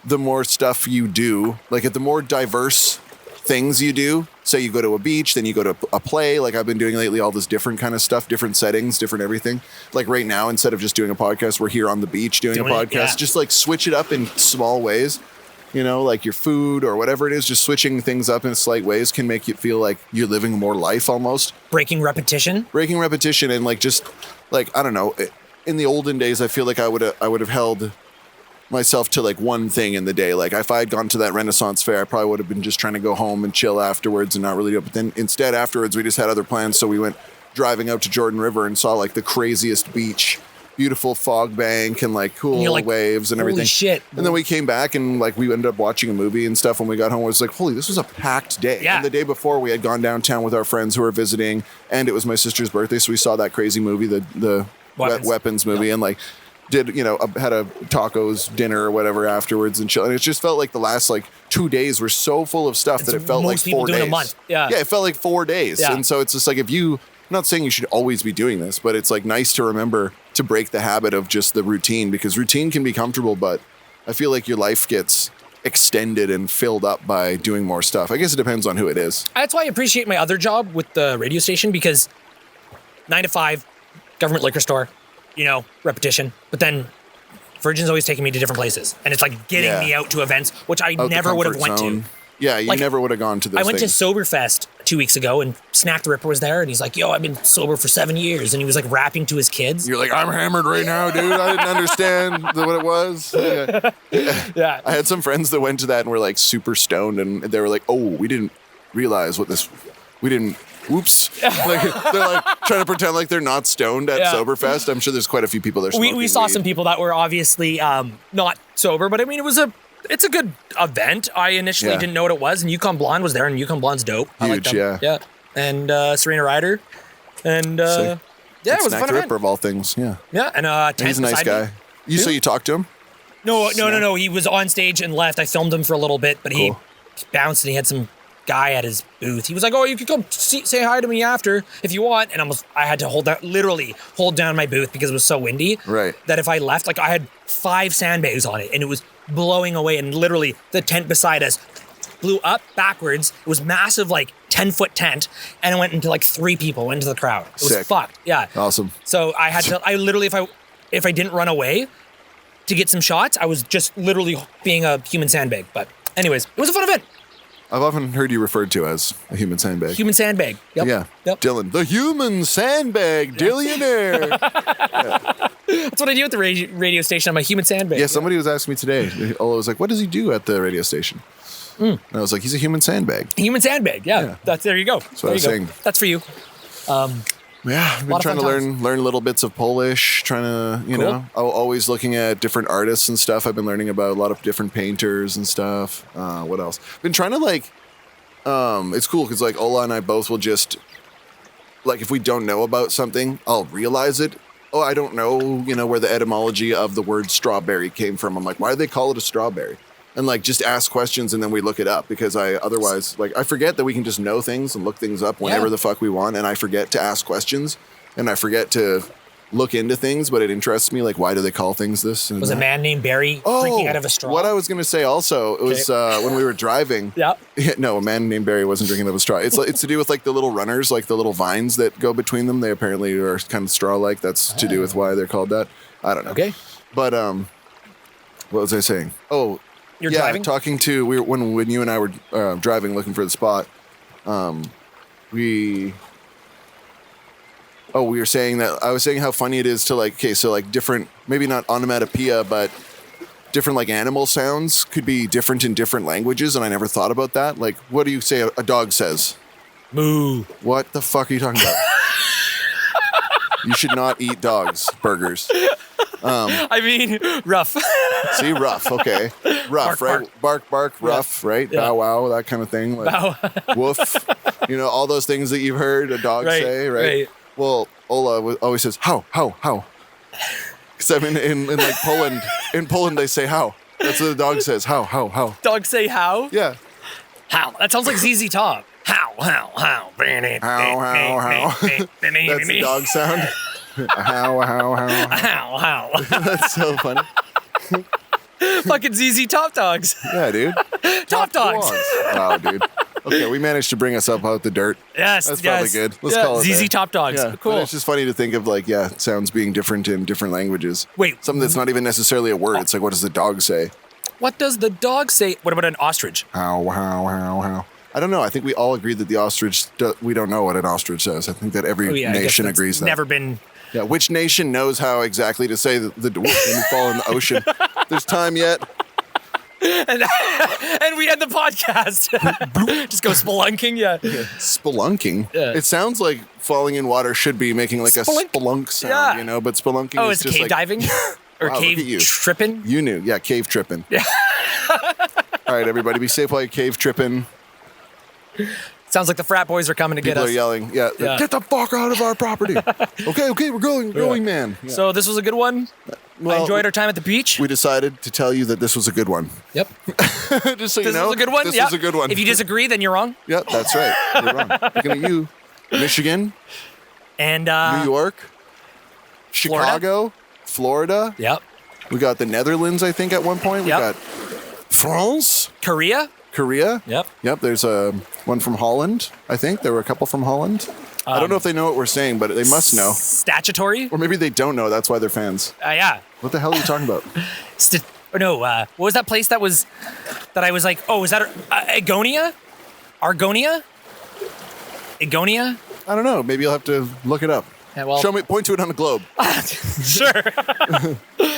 S2: the more stuff you do, like the more diverse things you do, say you go to a beach, then you go to a play, like I've been doing lately, all this different kind of stuff, different settings, different everything. Like right now, instead of just doing a podcast, we're here on the beach doing a podcast.
S1: Yeah.
S2: Just like switch it up in small ways, you know, like your food or whatever it is, just switching things up in slight ways can make you feel like you're living more life almost.
S1: Breaking repetition.
S2: And like just like, I don't know, in the olden days, I feel like I would have held myself to like one thing in the day. Like if I had gone to that Renaissance fair, I probably would have been just trying to go home and chill afterwards and not really do it. But then instead afterwards, we just had other plans. So we went driving out to Jordan River and saw like the craziest beach, beautiful fog bank and like cool
S1: like,
S2: waves and
S1: holy
S2: everything.
S1: Shit.
S2: And then we came back and like we ended up watching a movie and stuff when we got home. It was like, holy, this was a packed day.
S1: Yeah.
S2: And the day before we had gone downtown with our friends who were visiting and it was my sister's birthday. So we saw that crazy movie, the Weapons movie, and like did, you know, had a tacos dinner or whatever afterwards and chill. And it just felt like the last like 2 days were so full of stuff that it felt like 4 days.
S1: A month. Yeah.
S2: Yeah, it felt like 4 days.
S1: Yeah.
S2: And so it's just like I'm not saying you should always be doing this, but it's like nice to remember to break the habit of just the routine, because routine can be comfortable, but I feel like your life gets extended and filled up by doing more stuff. I guess it depends on who it is.
S1: That's why I appreciate my other job with the radio station, because 9 to 5, government liquor store, you know, repetition. But then Virgin's always taking me to different places. And it's like getting me out to events, which I never would have went to.
S2: Yeah, you never would have gone to those
S1: I went
S2: things.
S1: to Soberfest 2 weeks ago and Snack the Ripper was there and he's like, yo, I've been sober for 7 years. And he was like rapping to his kids.
S2: You're like, I'm hammered right now, dude. I didn't understand what it was.
S1: Yeah.
S2: I had some friends that went to that and were like super stoned and they were like, oh, we didn't realize whoops. Like they're like trying to pretend like they're not stoned at Soberfest. I'm sure there's quite a few people there smoking
S1: We saw
S2: weed.
S1: some people that were obviously not sober, but I mean, it's a good event. I initially didn't know what it was, and Yukon Blonde was there, and Yukon Blonde's dope. I like
S2: Huge,
S1: them. Yeah. And Serena Ryder. And it was a
S2: Snack
S1: fun
S2: the
S1: event.
S2: Ripper of all things, yeah.
S1: Yeah, and
S2: He's a nice guy. So you talked to him?
S1: No. He was on stage and left. I filmed him for a little bit, but he bounced and he had some guy at his booth. He was like, "Oh, you could come say hi to me after if you want." And I had to literally hold down my booth because it was so windy.
S2: Right.
S1: That if I left, like I had 5 sandbags on it, and it was blowing away. And literally, the tent beside us blew up backwards. It was massive, like 10-foot tent, and it went into like 3 people into the crowd. It was
S2: Sick.
S1: fucked. Yeah.
S2: Awesome.
S1: So I had to. I literally, if I didn't run away to get some shots, I was just literally being a human sandbag. But anyways, it was a fun event.
S2: I've often heard you referred to as a human sandbag.
S1: Human sandbag. Yep.
S2: Yeah.
S1: Yep.
S2: Dylan, the human sandbag, Dillionaire.
S1: That's what I do at the radio station. I'm a human sandbag.
S2: Yeah, somebody was asking me today. I was like, what does he do at the radio station? And I was like, he's a human sandbag.
S1: Human sandbag. Yeah. There you go.
S2: That's what I was saying.
S1: That's for you.
S2: Yeah, I've been trying to learn little bits of Polish, trying to, you know, always looking at different artists and stuff. I've been learning about a lot of different painters and stuff. What else? Been trying to like, it's cool because like Ola and I both will just, like if we don't know about something, I'll realize it. Oh, I don't know, you know, where the etymology of the word strawberry came from. I'm like, why do they call it a strawberry? And like just ask questions and then we look it up because otherwise I forget that we can just know things and look things up whenever the fuck we want, and I forget to ask questions and I forget to look into things, but it interests me, like why do they call things this? And
S1: was a man named Barry drinking out of a straw?
S2: What I was gonna say also, it was when we were driving. No, a man named Barry wasn't drinking out of a straw. It's to do with like the little runners, like the little vines that go between them. They apparently are kind of straw-like. That's to do with why they're called that. I don't know. Okay. But what was I saying? Oh,
S1: you're driving?
S2: Talking to when you and I were driving looking for the spot, we were saying that I was saying how funny it is to like, okay, so like different, maybe not onomatopoeia, but different like animal sounds could be different in different languages, and I never thought about that. Like, what do you say a dog says?
S1: Moo.
S2: What the fuck are you talking about? You should not eat dogs' burgers.
S1: I mean, rough.
S2: See, rough. Okay. Rough,
S1: Bark,
S2: right? Bark, rough, right?
S1: Yeah.
S2: Bow wow, that kind of thing. Like,
S1: Bow.
S2: woof. You know, all those things that you've heard a dog say, right? Well, Ola always says, how. Because I'm in like Poland. In Poland, they say how. That's what the dog says. How.
S1: Dogs say how?
S2: Yeah.
S1: How. That sounds like ZZ Top. How.
S2: How. That's the dog sound. How.
S1: How.
S2: That's so funny.
S1: Fucking ZZ Top Dogs.
S2: Yeah, dude.
S1: Top Dogs.
S2: Wow, dude. Okay, we managed to bring us up out the dirt.
S1: Yes,
S2: That's probably good. Let's call it
S1: ZZ
S2: there.
S1: Top Dogs.
S2: Yeah,
S1: Cool.
S2: but it's just funny to think of like, sounds being different in different languages.
S1: Wait.
S2: Something that's not even necessarily a word. It's like, what does the dog say?
S1: What does the dog say? What about an ostrich?
S2: How. I don't know. I think we all agree that the ostrich, we don't know what an ostrich says. I think that every nation agrees that.
S1: Never been.
S2: Yeah, which nation knows how exactly to say the when you fall in the ocean? There's time yet.
S1: And we end the podcast. Just go spelunking, yeah.
S2: Spelunking?
S1: Yeah.
S2: It sounds like falling in water should be making like a spelunk sound, but spelunking is
S1: it's
S2: just
S1: cave
S2: like,
S1: diving? Or
S2: wow,
S1: cave tripping?
S2: You knew. Yeah, cave tripping. Yeah. All right, everybody, be safe while you're cave tripping.
S1: Sounds like the frat boys are coming to get
S2: People
S1: us.
S2: are yelling. Yeah. Get the fuck out of our property. Okay, we're going, man. Yeah.
S1: So this was a good one. I enjoyed our time at the beach.
S2: We decided to tell you that this was a good one.
S1: Yep.
S2: Just so you know.
S1: This was a good one?
S2: This
S1: Yep.
S2: was a good one.
S1: If you disagree, then you're wrong.
S2: Yep, that's right. You're wrong. Looking at you. Michigan.
S1: And
S2: New York. Chicago. Florida.
S1: Yep.
S2: We got the Netherlands, I think, at one point. We got France.
S1: Korea.
S2: Yep. There's one from Holland, I think. There were a couple from Holland. I don't know if they know what we're saying, but they must know.
S1: Statutory?
S2: Or maybe they don't know. That's why they're fans.
S1: Yeah.
S2: What the hell are you talking about?
S1: What was that place that I was like, oh, is that Agonia? Argonia? Agonia?
S2: I don't know. Maybe you'll have to look it up.
S1: Yeah, well,
S2: point to it on the globe.
S1: Sure.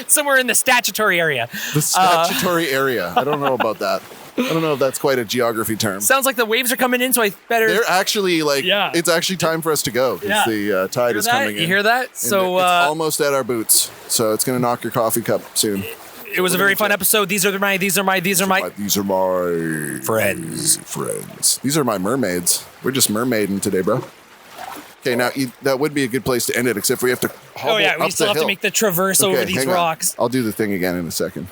S1: Somewhere in the statutory area.
S2: The statutory area. I don't know about that. I don't know if that's quite a geography term.
S1: Sounds like the waves are coming in, so I better.
S2: They're actually it's actually time for us to go.
S1: Yeah.
S2: The tide is coming in.
S1: You hear that?
S2: And
S1: so
S2: it's almost at our boots. So it's going to knock your coffee cup soon.
S1: It was a very fun episode. These are my
S2: friends. These are my mermaids. We're just mermaiding today, bro. Okay, now that would be a good place to end it, except we have to hobble up
S1: we still
S2: the
S1: have
S2: hill.
S1: to make the traverse over these
S2: hang on.
S1: rocks.
S2: I'll do the thing again in a second.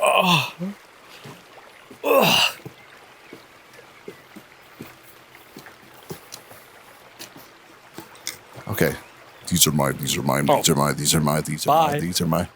S2: Okay. These are my.
S1: Bye.
S2: These are my.